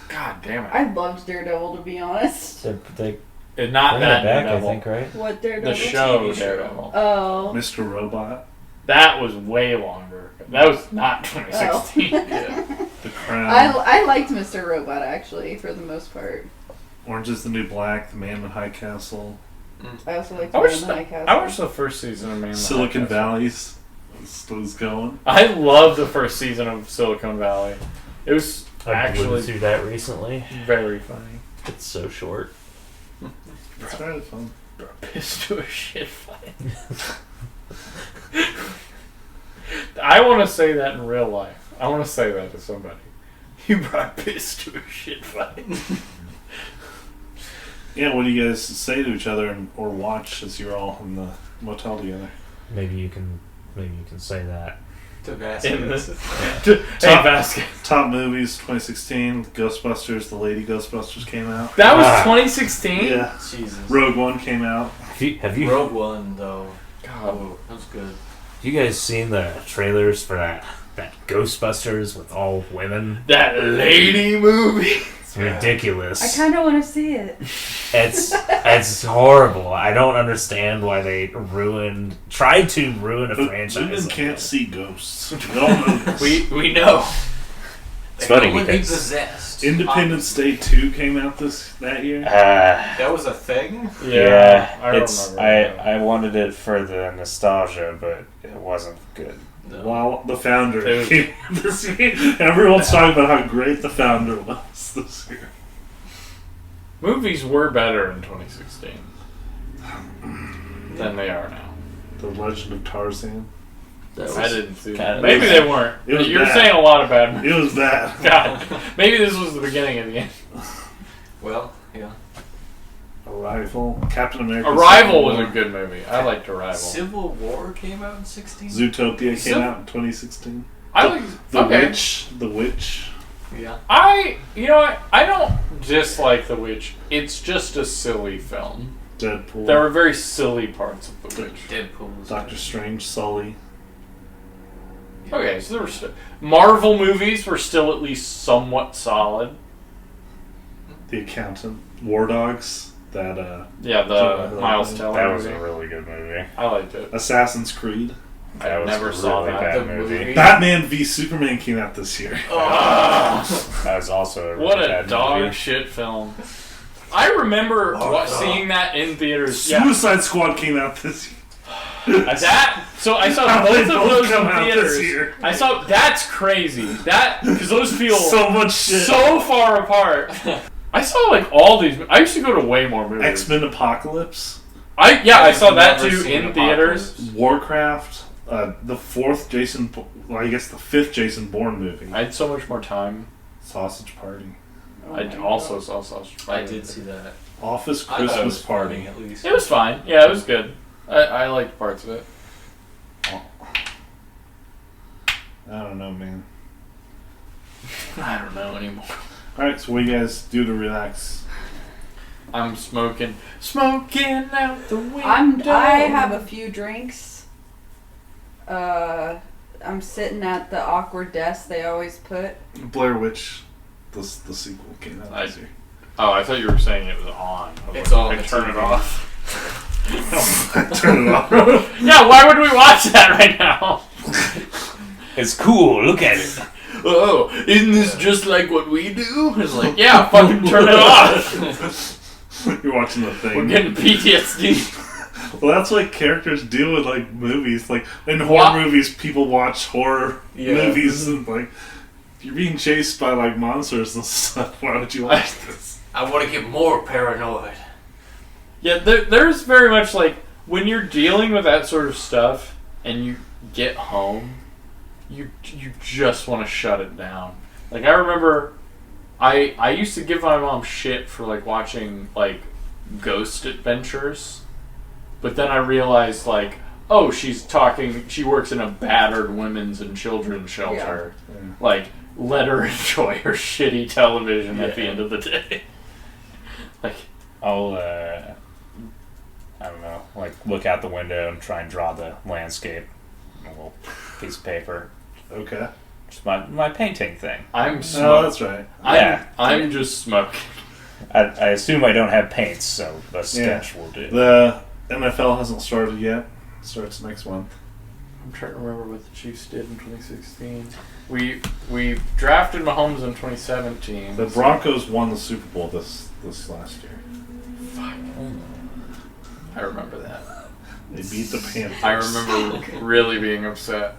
God damn it. I loved Daredevil, to be honest. They Not bring that it back, I Daredevil. think, right? What Daredevil? The show TV show. Daredevil. Oh. Mr. Robot. That was way longer. That was not 2016. Yeah. The Crown. I liked Mr. Robot, actually, for the most part. Orange is the New Black. The Man in High Castle. I also liked I Man watched, in the, High Castle. I watched the first season of Man in the Silicon High Castle. Valley's still going. I love the first season of Silicon Valley. It was I actually blew through that recently. very funny. It's so short. It's kind of fun. Pissed to a shit fight. I want to say that in real life. I want to say that to somebody. You brought piss to a shit fight. Yeah, what do you guys say to each other or watch as you're all in the motel together? Maybe you can say that. To In Vasquez. this, hey, Vasquez. Top movies 2016. Ghostbusters. The Lady Ghostbusters came out. That was 2016. Yeah. Jesus. Rogue One came out. Have you Rogue One, though. God. Oh, that was good. you guys seen the trailers for that Ghostbusters with all women? That lady movie. It's ridiculous. I kind of want to see it. It's horrible. I don't understand why they tried to ruin a But franchise. women like can't that. see ghosts. We all know this. We know. It's funny They would be because possessed. Independence Day 2 came out that year. That was a thing? Yeah, I it's remember. I wanted it for the nostalgia, but it wasn't good. No. While The Founder It was- came out this year. Everyone's talking about how great The Founder was this year. Movies were better in 2016 than they are now. The Legend of Tarzan. I didn't see kinda- that. Maybe they weren't. It was You're bad. saying a lot of bad movies. It was bad. God. Maybe this was the beginning of the end. Well, yeah. Arrival. Captain America. Arrival Civil was War. a good movie. I liked Arrival. Civil War came out in 16? Zootopia came out in 2016. I like The okay. Witch. The Witch. Yeah. I don't dislike The Witch. It's just a silly film. Deadpool. There were very silly parts of The Witch. Deadpool was Doctor Strange. Sully. Okay, so there were Marvel movies were still at least somewhat solid. The Accountant. War Dogs. That Yeah, the Miles Teller That was movie. a really good movie. I liked it. Assassin's Creed. That was never a saw really that. bad The movie. movie. Batman v Superman came out this year. That was also a really What a bad dog movie. shit film. I remember seeing that in theaters. Yeah, Suicide Squad came out this year. so I saw How both they of both those in come out this theaters. year. I saw that's crazy. Because those feel So much shit. so far apart. I saw like all these. I used to go to way more movies. X-Men Apocalypse. I saw that Never too seen in theaters. Apocalypse. Warcraft. The fifth Jason Bourne movie. I had so much more time. Sausage Party. Oh I my also God. saw Sausage I Party. did see that. Office I thought it was Christmas funny, Party. at least. It was fine. Yeah, it was good. I liked parts of it. I don't know, man. I don't know anymore. Alright, so what do you guys do to relax? I'm smoking out the window. I have a few drinks. I'm sitting at the awkward desk they always put. Blair Witch, the sequel came out this year. Oh, I thought you were saying it was on. It's on. I turn it off. Turn it off. Yeah, why would we watch that right now? It's cool. Look at it. Oh, isn't this just like what we do? It's like, yeah, fucking turn it off. You're watching the thing. We're getting PTSD. Well, that's what characters do in like movies. Like in horror movies, people watch horror movies and like you're being chased by like monsters and stuff. Why would you watch this? I want to get more paranoid. Yeah, there's very much like when you're dealing with that sort of stuff and you get home, you just want to shut it down. Like I remember, I used to give my mom shit for like watching like Ghost Adventures. But then I realized, like, oh, she works in a battered women's and children's shelter. Yeah. Like, let her enjoy her shitty television at the end of the day. Like, I'll, I don't know, like, look out the window and try and draw the landscape on a little piece of paper. Okay. Just my painting thing. I'm Oh, smoking. that's right. I'm just smoking. I assume I don't have paints, so the sketch will do. The NFL hasn't started yet. It starts next month. I'm trying to remember what the Chiefs did in 2016. We drafted Mahomes in 2017. The Broncos won the Super Bowl this last year. Fuck. I remember that. They beat the Panthers. I remember really being upset.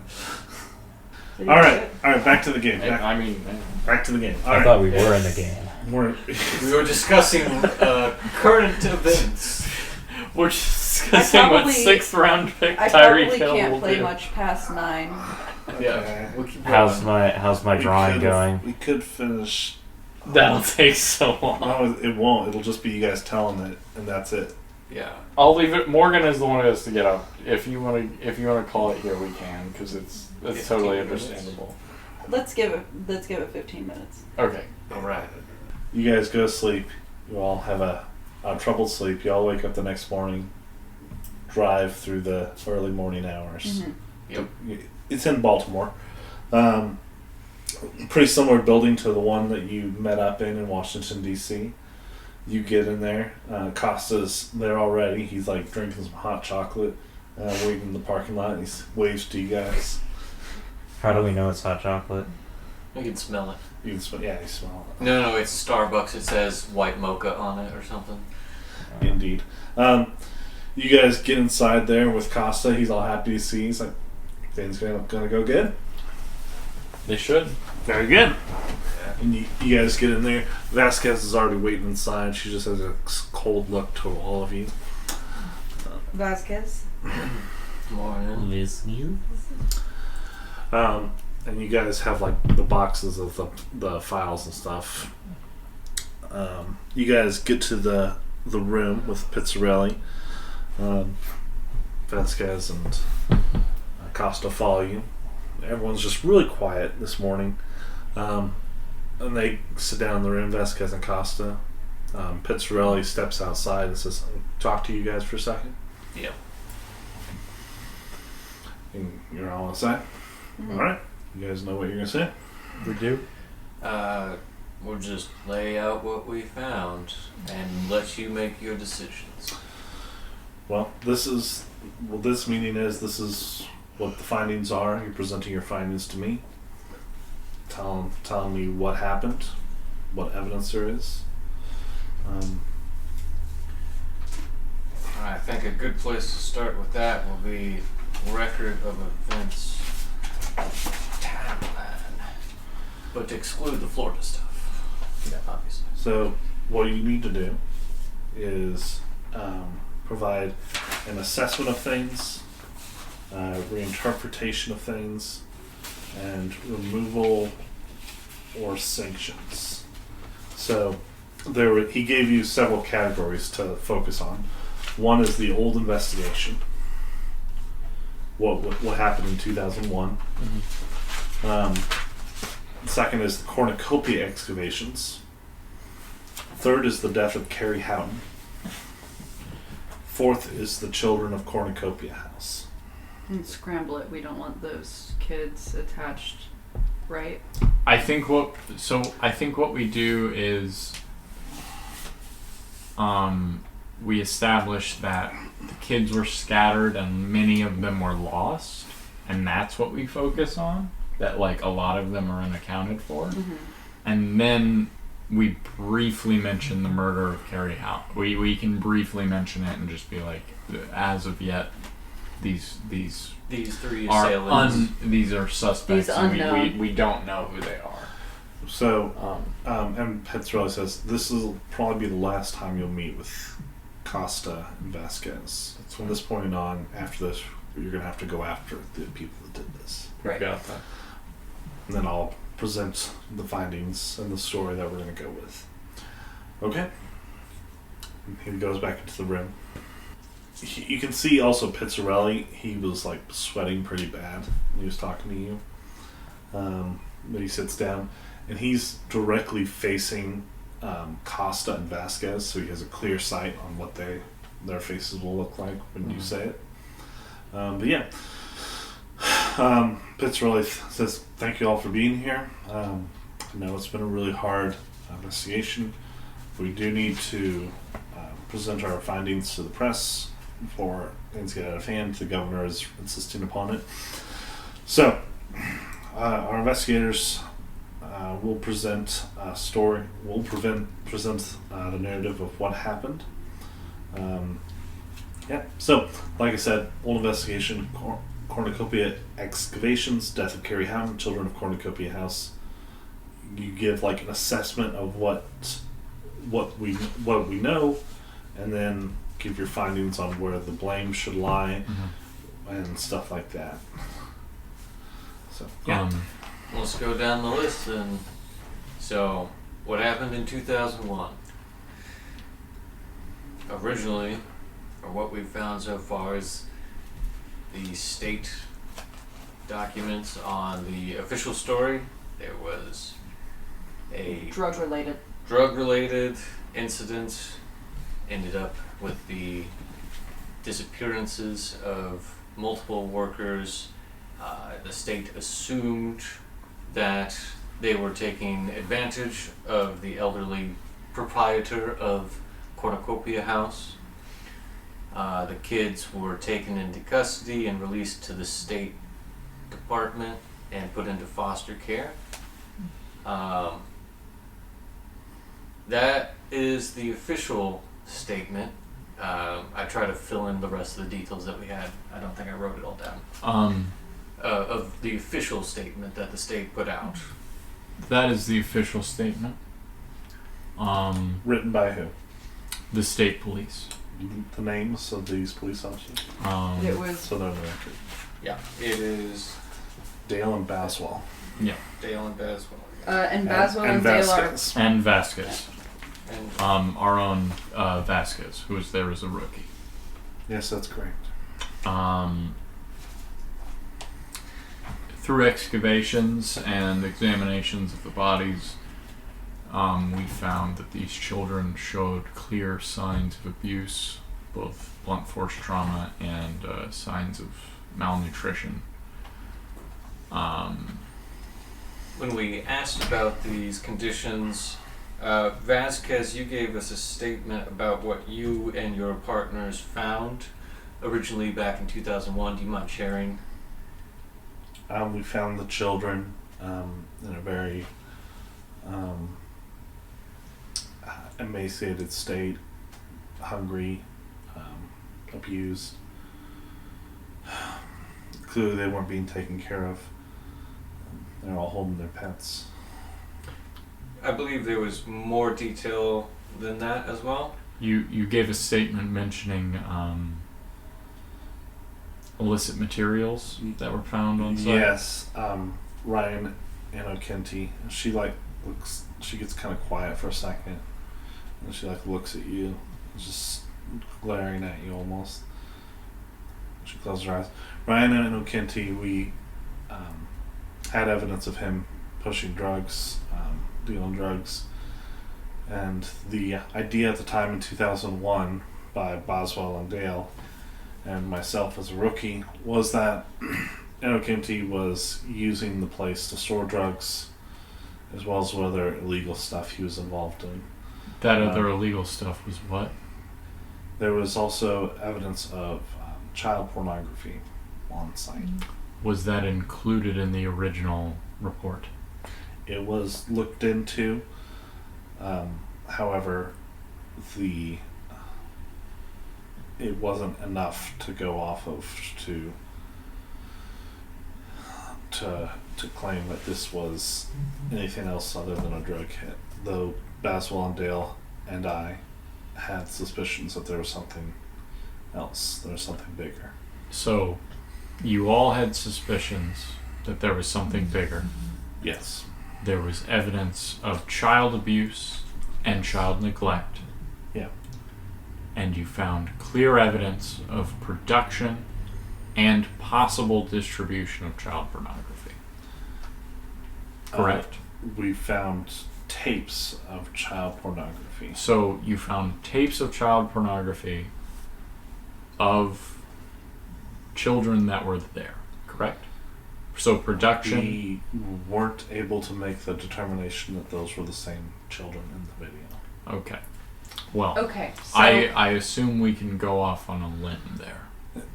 All right, back to the game. Back to the game. All I right. thought we were in the game. We were discussing current events. We're discussing what 6th round pick I Tyreek probably Hill can't will play do. much past 9. Yeah. We'll keep How's going. my drawing going? We could finish. That'll take so long. No, it won't. It'll just be you guys telling it, and that's it. Yeah. I'll leave it. Morgan is the one who has to get up. If you want to call it here, we can because that's 15 totally minutes. understandable. Let's give it 15 minutes. Okay. All right. You guys go to sleep. You all have a troubled sleep. You all wake up the next morning, drive through the early morning hours. Mm-hmm. Yep. It's in Baltimore. Pretty similar building to the one that you met up in Washington, D.C. You get in there. Costa's there already. He's like drinking some hot chocolate, waiting in the parking lot. He waves to you guys. How do we know it's hot chocolate? You can smell it. You can smell. Yeah, you smell it. No, it's Starbucks. It says white mocha on it or something. Indeed. You guys get inside there with Costa. He's all happy to see. He's like, things gonna go good. They should. Very good. And you guys get in there. Vasquez is already waiting inside. She just has a cold look to all of you. Vasquez? Morning. And you guys have like the boxes of the files and stuff. You guys get to the room with Pizzarelli. Vasquez and Costa follow you. Everyone's just really quiet this morning. And they sit down in the room, Vasquez and Costa. Pizzarelli steps outside and says, talk to you guys for a second. Yep. And you're all inside? Mm-hmm. Alright. You guys know what you're going to say? We do. We'll just lay out what we found and let you make your decisions. Well, this is what the findings are. You're presenting your findings to me. Telling me what happened, what evidence there is. I think a good place to start with that will be record of events timeline, but to exclude the Florida stuff. Yeah, obviously. So what you need to do is provide an assessment of things, reinterpretation of things, and removal or sanctions. So he gave you several categories to focus on. One is the old investigation. What happened in 2001. Mm-hmm. Second is the Cornucopia excavations. Third is the death of Carrie Houghton. Fourth is the children of Cornucopia House. And scramble it. We don't want those kids attached, right? I think what we do is we establish that the kids were scattered and many of them were lost, and that's what we focus on, that like a lot of them are unaccounted for. Mm-hmm. And then we briefly mention the murder of Carrie Howe. We can briefly mention it and just be like, as of yet, these three are assailants. these are suspects, These and unknown. we don't know who they are. So, and Petzrelli says, this will probably be the last time you'll meet with Costa and Vasquez. From this point on, after this, you're going to have to go after the people that did this. Right. Got that. And then I'll present the findings and the story that we're going to go with. Okay. And he goes back into the room. You can see also Pizzarelli, he was like sweating pretty bad when he was talking to you. But he sits down and he's directly facing Costa and Vasquez, so he has a clear sight on what their faces will look like when you say it. But yeah. Pizzarelli says, thank you all for being here. I know it's been a really hard investigation. We do need to present our findings to the press before things get out of hand. The governor is insisting upon it. So, our investigators will present a story. We'll present the narrative of what happened. So, like I said, old investigation, Cornucopia excavations, death of Carrie Houghton, children of Cornucopia House. You give like an assessment of what we know, and then give your findings on where the blame should lie, and stuff like that. So yeah. Let's go down the list then. So, what happened in 2001? Originally, or what we've found so far, is the state documents on the official story. There was a drug-related incident, ended up with the disappearances of multiple workers. The state assumed that they were taking advantage of the elderly proprietor of Cornucopia House. The kids were taken into custody and released to the State Department and put into foster care. That is the official statement. I try to fill in the rest of the details that we had. I don't think I wrote it all down. Of the official statement that the state put out. That is the official statement. Written by who? The state police. The names of these police officers. It was So they're on the record. Yeah, it is Dale and Baswell. Yeah. Dale and Baswell. and Baswell and Dale are Vasquez. And Vasquez. And Our own Vasquez, who was there as a rookie. Yes, that's correct. Through excavations and examinations of the bodies, we found that these children showed clear signs of abuse, both blunt force trauma and signs of malnutrition. when we asked about these conditions, Vasquez, you gave us a statement about what you and your partners found originally back in 2001. Do you mind sharing? We found the children in a very emaciated state, hungry, abused. Clearly they weren't being taken care of. They're all holding their pets. I believe there was more detail than that as well. You gave a statement mentioning illicit materials that were found on site. Yes, Ryan and O'Kenty. She she gets kind of quiet for a second, and she looks at you, just glaring at you almost. She closes her eyes. Ryan and O'Kenty, we had evidence of him pushing drugs, dealing drugs, And the idea at the time in 2001 by Boswell and Dale and myself as a rookie was that Enokimti was using the place to store drugs as well as what other illegal stuff he was involved in. That other illegal stuff was what? There was also evidence of child pornography on site. Was that included in the original report? It was looked into. However, it wasn't enough to go off of to claim that this was anything else other than a drug hit. Though Baswell and Dale and I had suspicions that there was something else. There was something bigger. So, you all had suspicions that there was something bigger. Yes. There was evidence of child abuse and child neglect. Yeah. And you found clear evidence of production and possible distribution of child pornography. Correct? We found tapes of child pornography. So you found tapes of child pornography of children that were there, correct? So production... We weren't able to make the determination that those were the same children in the video. Okay. Well, Okay, so I assume we can go off on a limb there.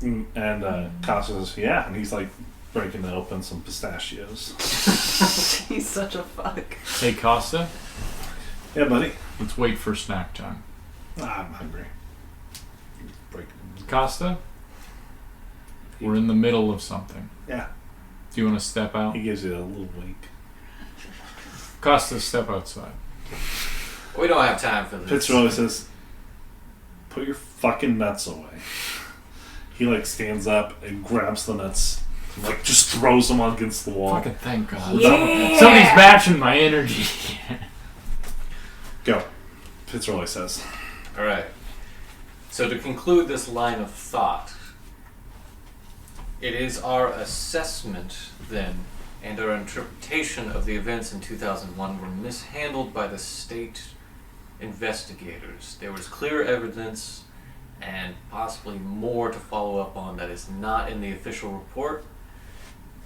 And Costa says, yeah, and he's like breaking open some pistachios. he's such a fuck. Hey, Costa, Yeah, buddy. let's wait for snack time. I'm hungry. Breaking. Costa, we're in the middle of something. Yeah. Do you want to step out? He gives you a little wink. Costa, step outside. We don't have time for this. Fitzroy says, put your fucking nuts away. He like stands up and grabs the nuts and like just throws them against the wall. Fucking thank God. Yeah. Somebody's matching my energy. Go. Fitzroy says. Alright. So to conclude this line of thought, it is our assessment then and our interpretation of the events in 2001 were mishandled by the state investigators. There was clear evidence and possibly more to follow up on that is not in the official report,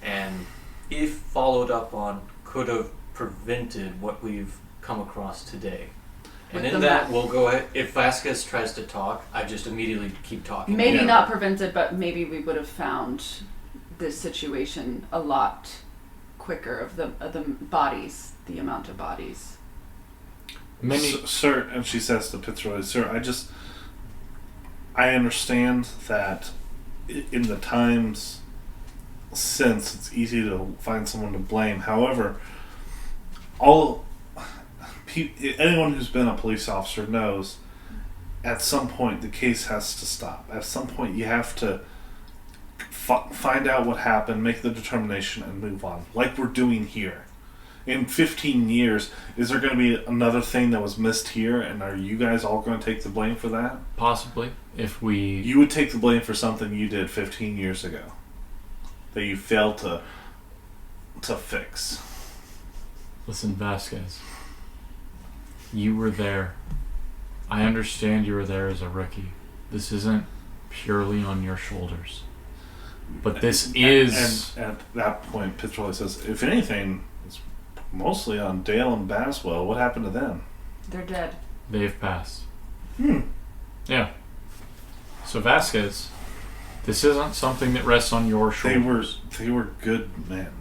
and if followed up on could have prevented what we've come across today. And With in the that, map. we'll go ahead. If Vasquez tries to talk, I just immediately keep talking. Maybe Yeah. not prevented, but maybe we would have found this situation a lot quicker of the bodies, the amount of bodies. Sir, and she says to Fitzroy, sir, I understand that in the times since, it's easy to find someone to blame. However, anyone who's been a police officer knows at some point the case has to stop. At some point you have to find out what happened, make the determination, and move on, like we're doing here. In 15 years, is there going to be another thing that was missed here, and are you guys all going to take the blame for that? Possibly. If we... You would take the blame for something you did 15 years ago that you failed to fix. Listen, Vasquez. You were there. I understand you were there as a rookie. This isn't purely on your shoulders. But this is... And at that point, Fitzroy says, if anything, it's mostly on Dale and Baswell. What happened to them? They're dead. They've passed. Hmm. Yeah. So Vasquez, this isn't something that rests on your shoulders. They were good men.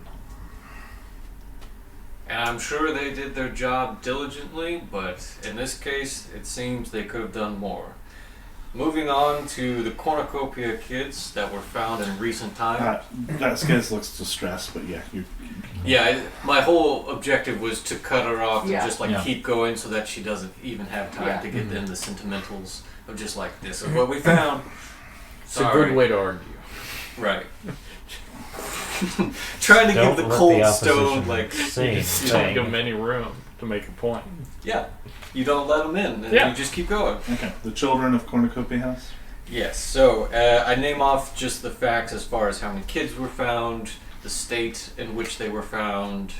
And I'm sure they did their job diligently, but in this case, it seems they could have done more. Moving on to the Cornucopia kids that were found in recent time. Vasquez looks distressed, but yeah, Yeah, my whole objective was to cut her off Yeah. and just like Yeah. keep going so that she doesn't even have time Yeah. to get into the sentimentals of just like, this is what we found. It's a good way to argue. Right. Trying to Don't give the let cold the stone, opposition like, say You don't anything. give them any room to make a point. yeah, you don't let them in, and Yeah. you just keep going. Okay. The children of Cornucopia House? Yes, so I name off just the facts as far as how many kids were found, the state in which they were found,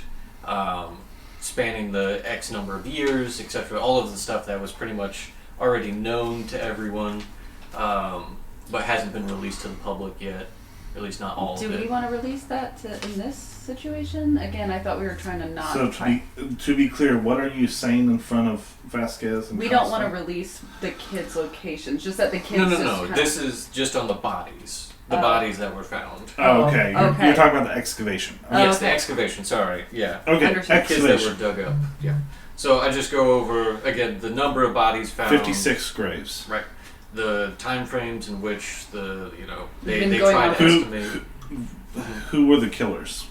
spanning the X number of years, etc. All of the stuff that was pretty much already known to everyone, but hasn't been released to the public yet. Or at least not all of it. Do we want to release that in this situation? Again, I thought we were trying to not. So to be clear, what are you saying in front of Vasquez? And we don't want to release the kids' locations. Just that the kids. No. This is just on the bodies. The bodies that were found. Oh, okay. You're talking about the excavation. Yes, okay. the excavation. Sorry. Yeah. Okay. Understood. Kids that were dug up. Yeah. So I just go over again the number of bodies found. 56 graves. Right. The time frames in which they been tried to estimate. Who were the killers?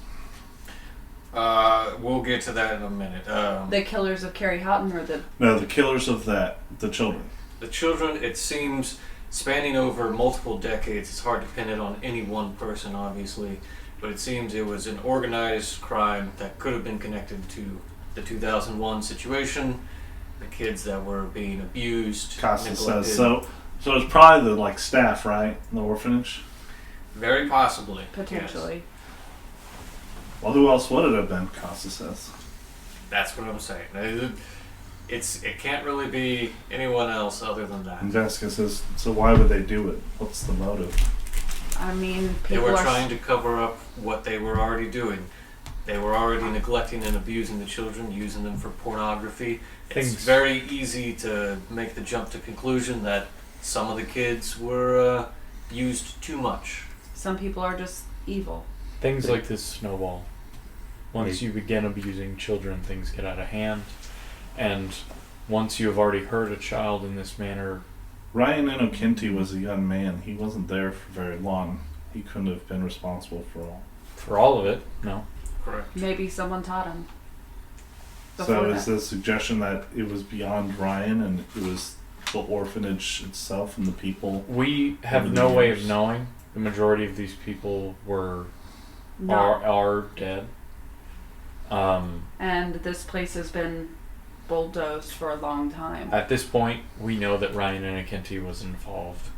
We'll get to that in a minute. The killers of Carrie Houghton or the. No, the killers of the children. The children, it seems, spanning over multiple decades. It's hard to pin it on any one person, obviously, but it seems it was an organized crime that could have been connected to the 2001 situation. The kids that were being abused, Costa neglected. says so. So it's probably the staff, right, in the orphanage. Very possibly. Potentially. Yes. Well, who else would it have been? Costa says. That's what I'm saying. It can't really be anyone else other than that. And Jessica says, so why would they do it? What's the motive? I mean, They people were are. trying to cover up what they were already doing. They were already neglecting and abusing the children, using them for pornography. It's very easy to make the jump to conclusion that some of the kids were used too much. Some people are just evil. Things like this snowball. Once you begin abusing children, things get out of hand. And once you have already hurt a child in this manner... Ryan Inokinti was a young man. He wasn't there for very long. He couldn't have been responsible for all. For all of it, no. Correct. Maybe someone taught him. So is the suggestion that it was beyond Ryan and it was the orphanage itself and the people? We have no way of knowing. The majority of these people are dead. And this place has been bulldozed for a long time. At this point, we know that Ryan Inokinti was involved.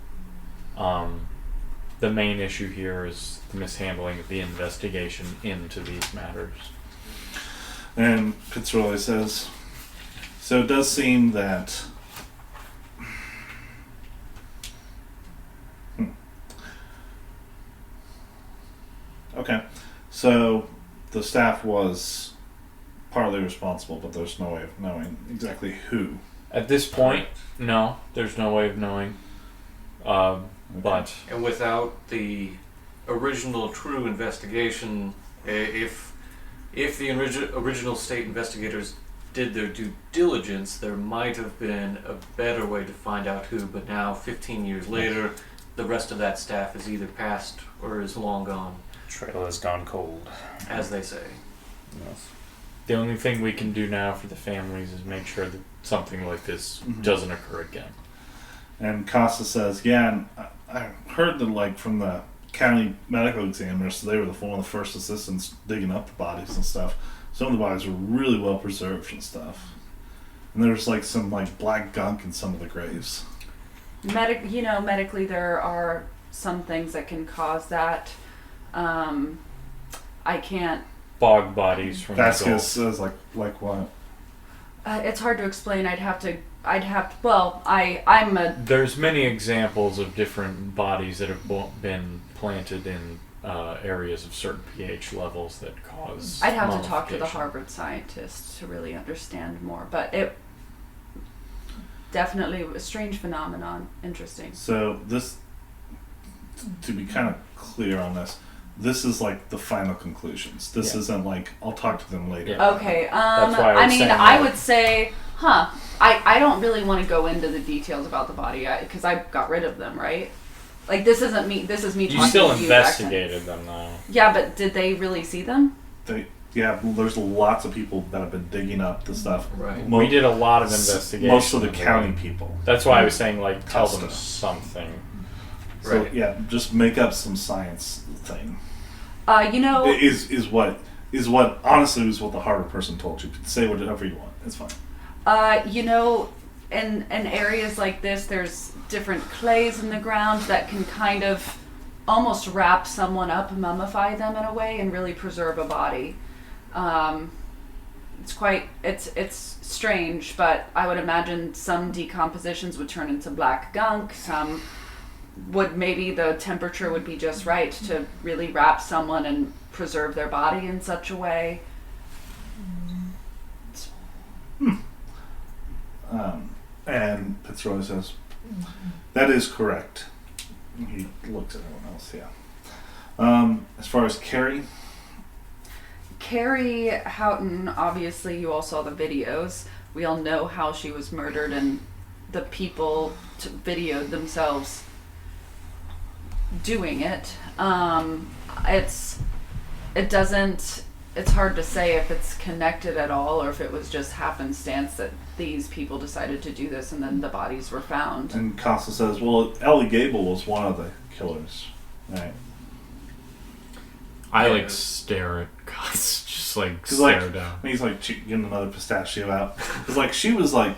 The main issue here is the mishandling of the investigation into these matters. And Fitzroy says, so it does seem that okay, so the staff was partly responsible, but there's no way of knowing exactly who. At this point, no, there's no way of knowing. But And without the original true investigation, if the original state investigators did their due diligence, there might have been a better way to find out who, but now, 15 years later, the rest of that staff is either passed or is long gone. Trail has gone cold. As they say. Yes. the only thing we can do now for the families is make sure that something like this doesn't occur again. And Costa says, yeah, and I heard that, from the county medical examiners, so they were one of the first assistants digging up the bodies and stuff. Some of the bodies were really well preserved and stuff. And there's, some, black gunk in some of the graves. Medically there are some things that can cause that. I can't... Bog bodies from Vasquez the Gulf. says, like what? it's hard to explain. I'm a... There's many examples of different bodies that have been planted in areas of certain pH levels that cause I'd have to talk to the mummification. Harvard scientists to really understand more, but it definitely a strange phenomenon. Interesting. So this, to be kind of clear on this, this is the final conclusions. This isn't I'll talk to them later. Yeah. Okay. That's why I was saying I that. would say, I don't really want to go into the details about the body because I got rid of them, right? This isn't me. This is me talking You still to you, Jackson. investigated them, though. Yeah, but did they really see them? There's lots of people that have been digging up the stuff. Right. We did a lot of investigation. Most of the of county them. people. That's why I was saying, tell them Custom. something. So Right. yeah, just make up some science thing. Is what honestly is what the Harvard person told you. Say whatever you want. It's fine. In areas like this, there's different clays in the ground that can kind of almost wrap someone up, mummify them in a way, and really preserve a body. it's strange, but I would imagine some decompositions would turn into black gunk, some would, maybe the temperature would be just right to really wrap someone and preserve their body in such a way. And Fitzroy says, that is correct. He looks at everyone else, yeah. As far as Carrie Houghton, obviously you all saw the videos. We all know how she was murdered, and the people videoed themselves doing it. It's hard to say if it's connected at all or if it was just happenstance that these people decided to do this and then the bodies were found. and Costa says, well, Ellie Gable was one of the killers, right? I like stare at Gus, just like 'Cause, stare like, down. He's like getting another pistachio out because like she was like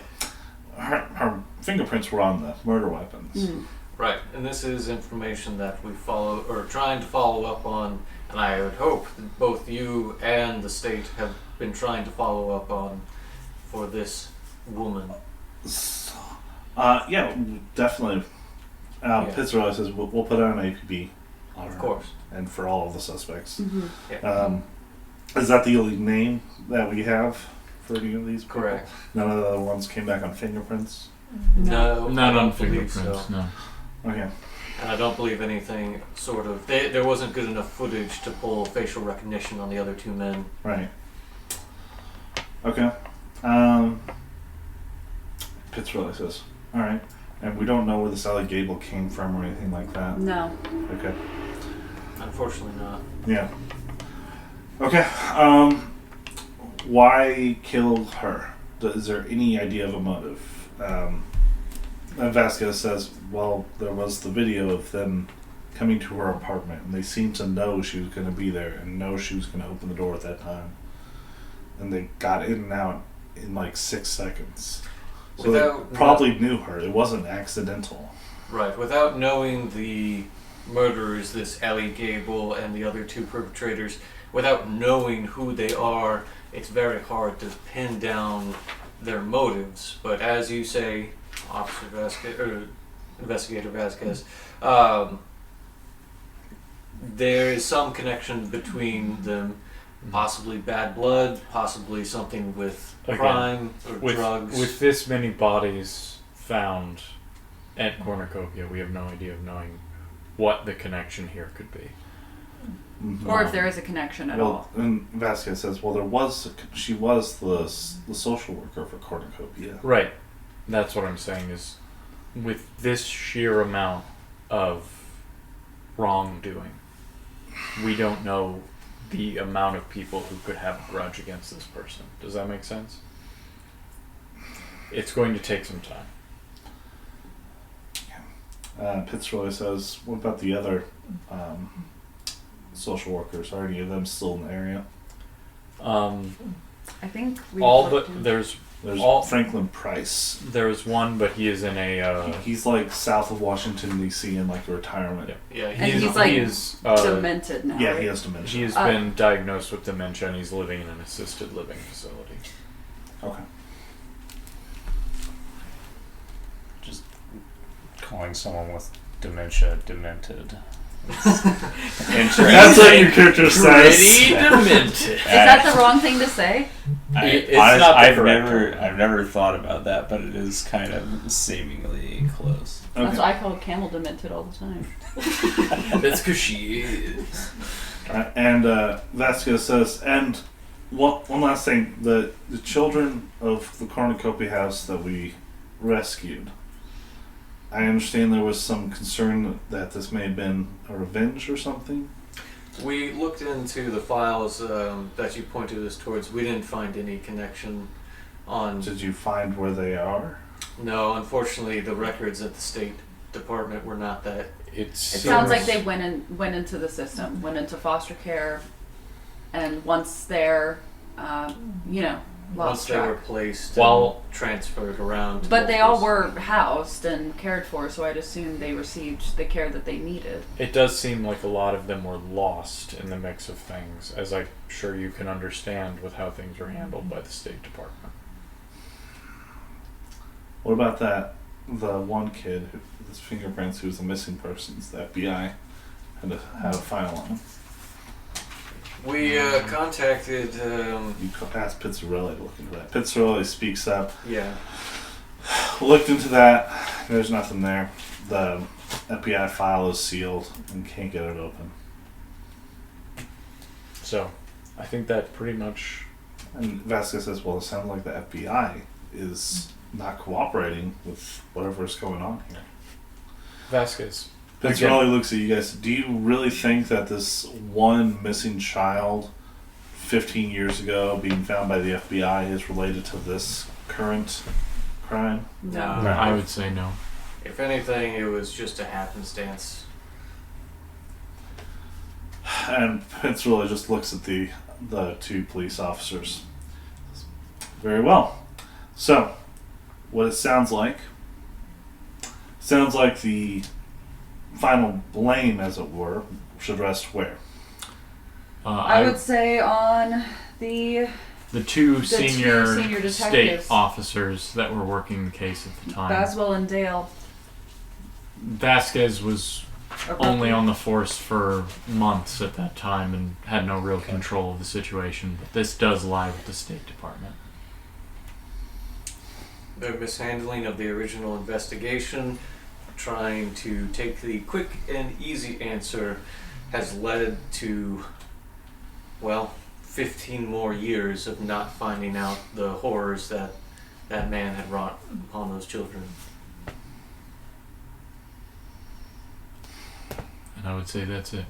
her fingerprints were on the murder weapons. Right, and this is information that we follow, or trying to follow up on, and I would hope that both you and the state have been trying to follow up on for this woman. Yeah, definitely. Fitzroy says we'll put out an APB on her. Of course. And for all of the suspects. Yeah. Is that the only name that we have for any of these people? Correct. None of the other ones came back on fingerprints? No, I Not don't on believe fingerprints, so. no. Okay. And I don't believe anything sort of... There wasn't good enough footage to pull facial recognition on the other two men. Right. Okay. Fitzroy says, alright. And we don't know where this Ellie Gable came from or anything like that? No. Okay. Unfortunately not. Yeah. Okay. Why kill her? Is there any idea of a motive? And Vasquez says, well, there was the video of them coming to her apartment, and they seemed to know she was going to be there and know she was going to open the door at that time. And they got in and out in like 6 seconds. So they probably knew her. It wasn't accidental. Right. Without knowing the murderers, this Ellie Gable and the other two perpetrators, without knowing who they are, it's very hard to pin down their motives. But as you say, Officer Vasquez, or Investigator Vasquez, there is some connection between them. Possibly bad blood, possibly something with crime or drugs. With this many bodies found at Cornucopia, we have no idea of knowing what the connection here could be. Mm-hmm. Or if there is a connection at all. And Vasquez says, well, she was the social worker for Cornucopia. Right. That's what I'm saying is, with this sheer amount of wrongdoing, we don't know the amount of people who could have a grudge against this person. Does that make sense? It's going to take some time. Fitzroy says, what about the other social workers? Are any of them still in the area? I think we All but there's Franklin Price. There's one, but he is in a. He's like south of Washington D.C. in like a retirement. Yeah, And he's like he is, demented now. Yeah, right? he has dementia. He has been diagnosed with dementia, and he's living in an assisted living facility. Okay. Just calling someone with dementia demented. That's what your character says. Pretty demented. Is that the wrong thing to say? It's not the I've correct I've never thought about that, but it is kind of seemingly close. That's Okay. why I call Camel demented all the time. That's because she is. And Vasquez says, and one last thing, the children of the Cornucopia House that we rescued, I understand there was some concern that this may have been a revenge or something. We looked into the files that you pointed us towards. We didn't find any connection on... Did you find where they are? No, unfortunately, the records at the State Department were not that. It sounds like they went into the system, went into foster care, and once there, lost they were track. placed Well- and transferred around. to But they all multiple were housed and cared for, so I'd assume they received the care that they needed. It does seem like a lot of them were lost in the mix of things, as I'm sure you can understand with how things are handled by the State Department. What about the one kid with his fingerprints who was a missing person? The FBI had a file on him. We contacted. You asked Pizzarelli to look into that. Pizzarelli speaks up. Yeah. Looked into that. There's nothing there. The FBI file is sealed and can't get it open. So, I think that pretty much... And Vasquez says, well, it sounds like the FBI is not cooperating with whatever's going on here. Vasquez. Pizzarelli looks at you guys. Do you really think that this one missing child 15 years ago being found by the FBI is related to this current crime? No. No. I would say no. If anything, it was just a happenstance. And Pizzarelli just looks at the two police officers. Very well. So, what it sounds like the final blame, as it were, should rest where? I would say on the the two two senior senior state detectives. officers that were working the case at the time. Baswell and Dale. Vasquez was abruptly- only on the force for months at that time and had no real control of the situation. But this does lie with the State Department. The mishandling of the original investigation, trying to take the quick and easy answer, has led to, well, 15 more years of not finding out the horrors that that man had wrought upon those children. And I would say that's it.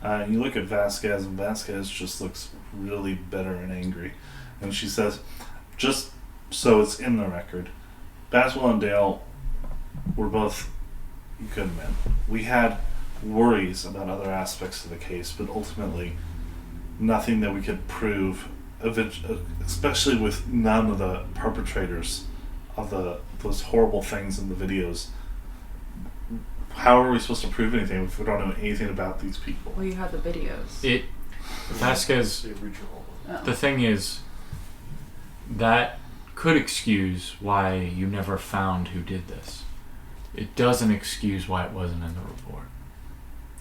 You look at Vasquez, and Vasquez just looks really bitter and angry. And she says, just so it's in the record, Baswell and Dale were both good men. We had worries about other aspects of the case, but ultimately nothing that we could prove, especially with none of the perpetrators of those horrible things in the videos. How are we supposed to prove anything if we don't know anything about these people? Well, you had the videos. Vasquez, The original. Oh. the thing is, that could excuse why you never found who did this. It doesn't excuse why it wasn't in the report.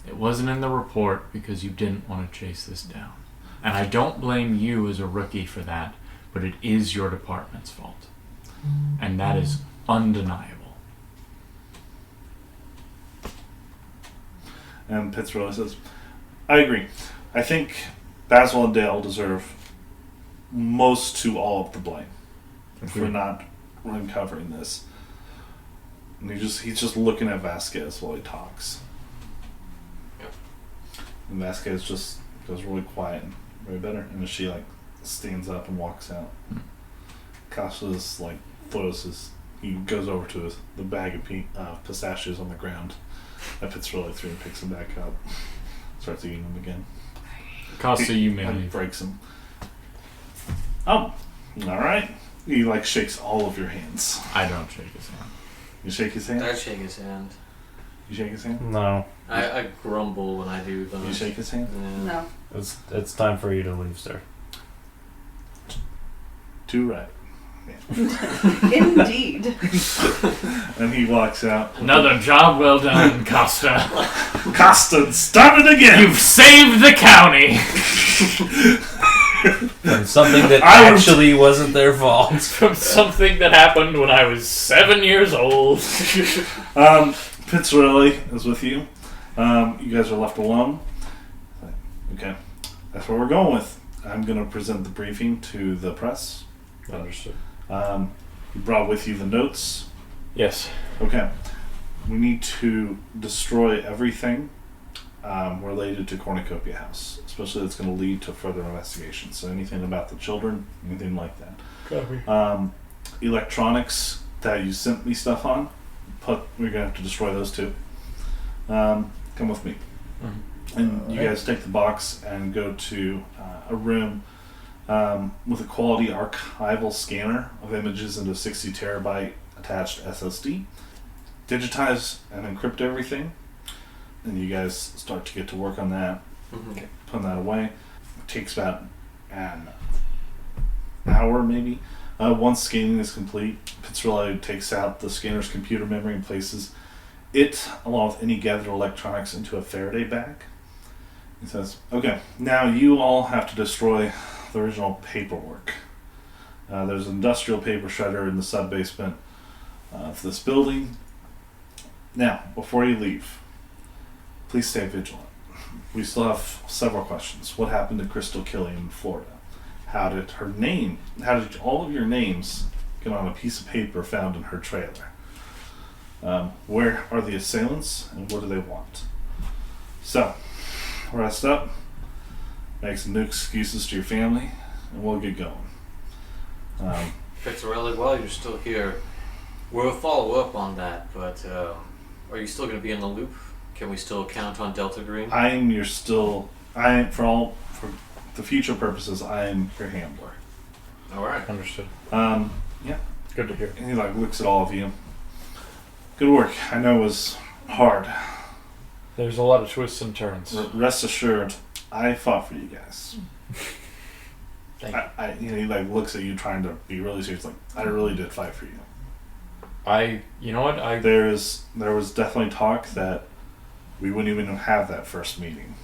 It wasn't in the report because you didn't want to chase this down. And I don't blame you as a rookie for that, but it is your department's fault. And that is undeniable. And Pizzarelli says, I agree. I think Baswell and Dale deserve most to all of the blame for not uncovering this. And he's just looking at Vasquez while he talks. Yep. And Vasquez just goes really quiet and very bitter. And she stands up and walks out. Casas he goes over to the bag of pistachios on the ground. That Pizzarelli through and picks them back up. Starts eating them again. Costa, you may And leave. breaks them. Oh, all right. He shakes all of your hands. I don't shake his hand. You shake his hand? I shake his hand. You shake his hand? No, I grumble when I do those. You shake his hand? Yeah. No. it's time for you to leave, sir. Too right. Indeed. And he walks out. Another job well done, Costa. Costa, start it again! You've saved the county. And something that I was- actually wasn't their fault. From something that happened when I was 7 years old. Pizzarelli is with you. You guys are left alone. Okay. That's what we're going with. I'm going to present the briefing to the press. Understood. You brought with you the notes. Yes. Okay. We need to destroy everything related to Cornucopia House, especially that's going to lead to further investigation. So anything about the children, anything like that. Copy. Electronics that you sent me stuff on, we're going to have to destroy those too. Come with me. Mhm. And you guys take the box and go to a room with a quality archival scanner of images into 60 terabyte attached SSD. Digitize and encrypt everything, and you guys start to get to work on that. Mm-hmm. Putting that away. It takes about an hour maybe. Once scanning is complete, Pizzarelli takes out the scanner's computer memory and places it, along with any gathered electronics, into a Faraday bag. He says, okay, now you all have to destroy the original paperwork. There's an industrial paper shredder in the sub-basement of this building. Now, before you leave, please stay vigilant. We still have several questions. What happened to Crystal Killian in Florida? How did all of your names get on a piece of paper found in her trailer? Where are the assailants, and what do they want? So, rest up, make some new excuses to your family, and we'll get going. Pizzarelli, while you're still here, we'll follow up on that, but are you still going to be in the loop? Can we still count on Delta Green? For the future purposes, I am your handler. Alright. Understood. Yeah. Good to hear. And he looks at all of you. Good work. I know it was hard. There's a lot of twists and turns. Rest assured, I fought for you guys. Thank you. He looks at you trying to be really serious. I really did fight for you. You know what? There was definitely talk that we wouldn't even have that first meeting.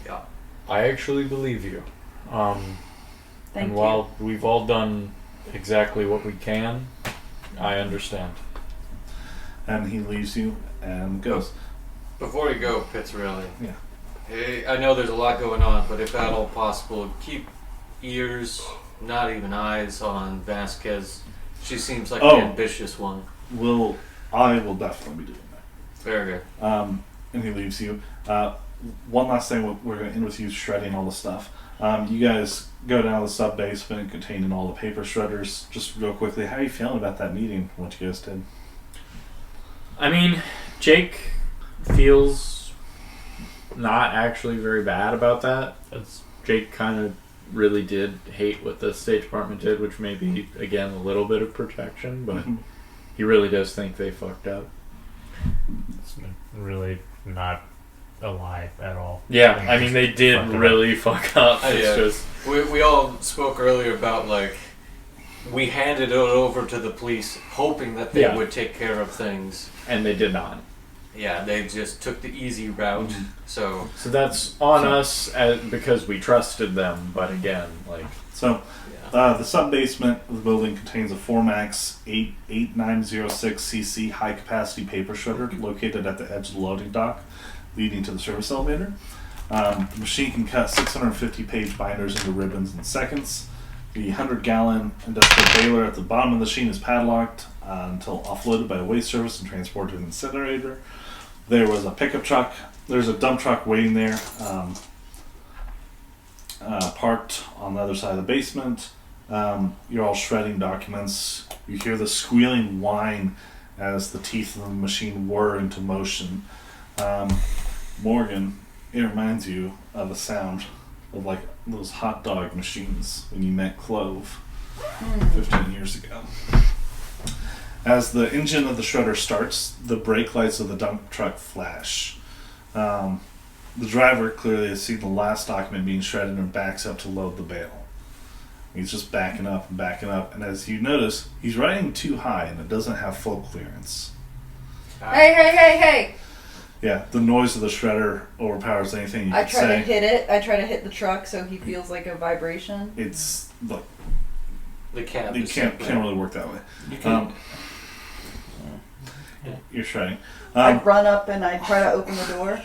Yeah. I actually believe you. Thank and you. while we've all done exactly what we can, I understand. And he leaves you and goes. Before you go, Pizzarelli. Yeah. Hey, I know there's a lot going on, but if at all possible, keep ears, not even eyes, on Vasquez. She seems like the ambitious one. I will definitely be doing that. Very good. And he leaves you. One last thing, we're going to end with you shredding all the stuff. You guys go down to the sub-basement containing all the paper shredders. Just real quickly, how are you feeling about that meeting, what you guys did? I mean, Jake feels not actually very bad about that. Jake kind of really did hate what the State Department did, which may be, again, a little bit of protection, but he really does think they fucked up. It's really not a lie at all. Yeah, I mean, they did really fuck up. It's just... We all spoke earlier about, we handed it over to the police hoping that they would take care of things. And they did not. Yeah, they just took the easy route. So that's on us because we trusted them, but again, the sub-basement of the building contains a Formax 8906cc high-capacity paper shredder located at the edge of the loading dock, leading to the service elevator. The machine can cut 650-page binders into ribbons in seconds. The 100-gallon industrial baler at the bottom of the machine is padlocked until offloaded by a waste service and transported to an incinerator. There was a pickup truck. There's a dump truck waiting there, parked on the other side of the basement. You're all shredding documents. You hear the squealing whine as the teeth of the machine whir into motion. Morgan, it reminds you of a sound of those hot dog machines when you met Clove 15 years ago. As the engine of the shredder starts, the brake lights of the dump truck flash. The driver clearly has seen the last document being shredded and backs up to load the bale. He's just backing up, and as you notice, he's riding too high and it doesn't have full clearance. Hey! Yeah, the noise of the shredder overpowers anything you I could try say. to hit it. I try to hit the truck so he feels like a vibration. It's like the cab. you can't really work that way. You can. You're shredding. I run up and I try to open the door.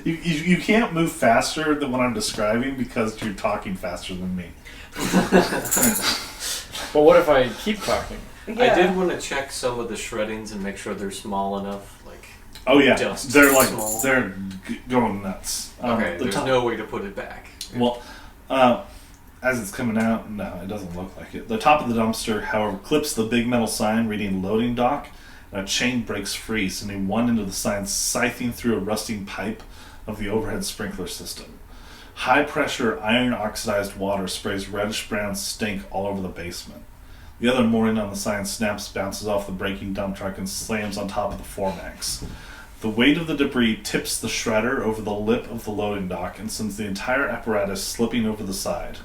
You can't move faster than what I'm describing because you're talking faster than me. But what if I keep talking? Yeah. I did want to check some of the shreddings and make sure they're small enough. Oh yeah, just they're small. they're going nuts. Okay, there's no way to put it back. Well, as it's coming out, no, it doesn't look like it. The top of the dumpster, however, clips the big metal sign reading loading dock, and a chain breaks free, sending one end of the sign scything through a rusting pipe of the overhead sprinkler system. High-pressure, iron-oxidized water sprays reddish-brown stink all over the basement. The other mooring on the sign snaps, bounces off the braking dump truck, and slams on top of the Formax. The weight of the debris tips the shredder over the lip of the loading dock and sends the entire apparatus slipping over the side.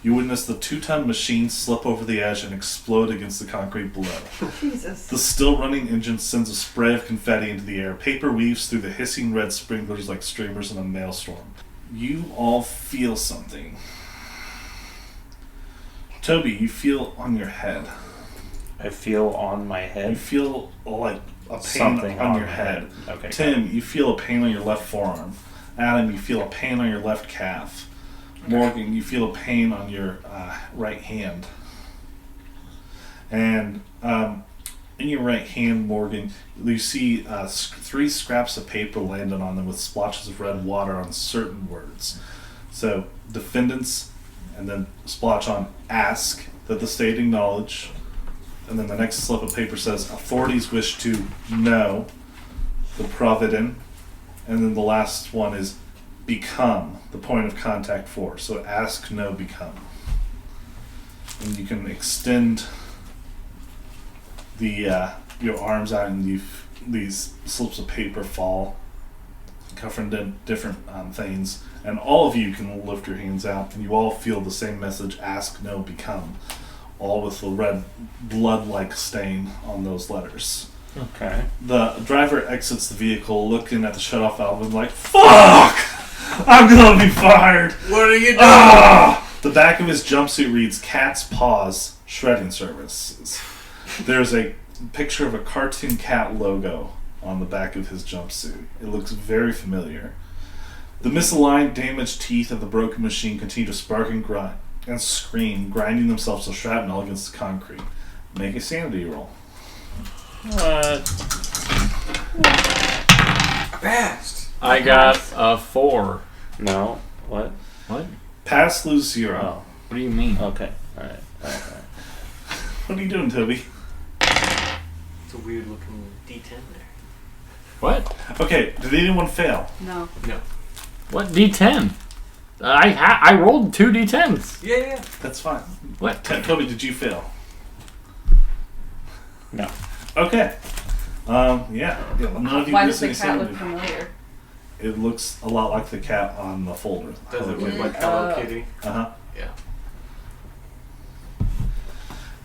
You witness the 2-ton machine slip over the edge and explode against the concrete below. Jesus. The still-running engine sends a spray of confetti into the air. Paper weaves through the hissing red sprinklers like streamers in a maelstrom. You all feel something. Toby, you feel on your head. I feel on my You head. feel like a pain Something on on your my head. Okay. Tim, you feel a pain on your left forearm. Adam, you feel a pain on your left calf. Morgan, you feel a pain on your right hand. And in your right hand, Morgan, you see 3 scraps of paper landed on them with splotches of red water on certain words. So, defendants, and then splotch on ask that the state acknowledge. And then the next slip of paper says authorities wish to know the provident. And then the last one is become the point of contact for. So ask, know, become. And you can extend the your arms out, and these slips of paper fall, covering different things. And all of you can lift your hands out, and you all feel the same message: ask, know, become. All with the red blood-like stain on those letters. Okay. The driver exits the vehicle, looking at the shut-off valve, and like, "Fuck! I'm gonna be fired." What are you doing? The back of his jumpsuit reads "Cat's Paws Shredding Services." There's a picture of a cartoon cat logo on the back of his jumpsuit. It looks very familiar. The misaligned, damaged teeth of the broken machine continue to spark and grind and scream, grinding themselves to shrapnel against the concrete. Make a sanity roll. Passed. I got a 4. No. What? What? Pass, lose 0. Oh. What do you mean? Okay. All right. What are you doing, Toby? It's a weird looking D10 there. What? Okay, did anyone fail? No. No. What D10? I rolled 2 D10s. Yeah. That's fine. What? Toby, did you fail? No. Okay. Yeah. None of you Why did does the any cat sanity. look familiar? It looks a lot like the cat on the folder. Does it look Mm, like Hello Kitty? Uh-huh. Yeah.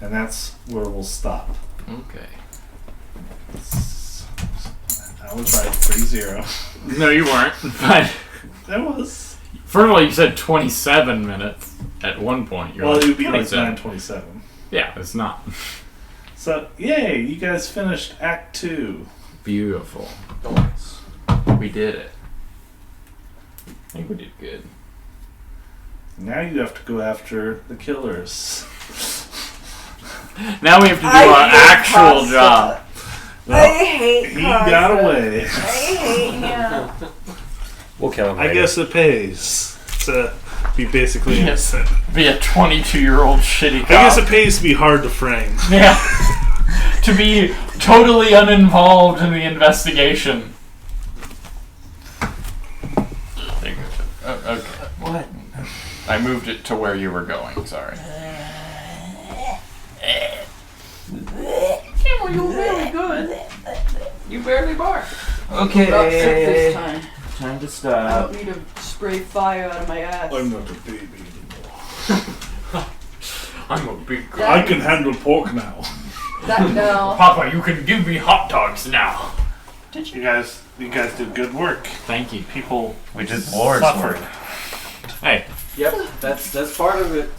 And that's where we'll stop. Okay. I was right, 3-0. No, you weren't. But That was. first of all, you said 27 minutes at one point. You're Well, like it would be like 27. 9:27. Yeah, it's not. So, yay, you guys finished Act 2. Beautiful. Nice. We did it. I think we did good. Now you have to go after the killers. Now we have to do our actual job. Well, hate he got away. I hate him. We'll kill him. I later. guess it pays to be basically Yes. innocent. Be a 22-year-old shitty cop. I guess it pays to be hard to frame. Yeah. To be totally uninvolved in the investigation. Okay. What? I moved it to where you were going, sorry. Campbell, you're really good. You barely bark. Okay. Not sick this time. Time to I stop. don't need to spray fire out of my ass. I'm not a baby anymore. I'm a big girl. I can handle pork now. That no. Papa, you can give me hot dogs now. You guys did good work. Thank you. People We did Lord's suffered. work. Hey, Yep. That's part of it.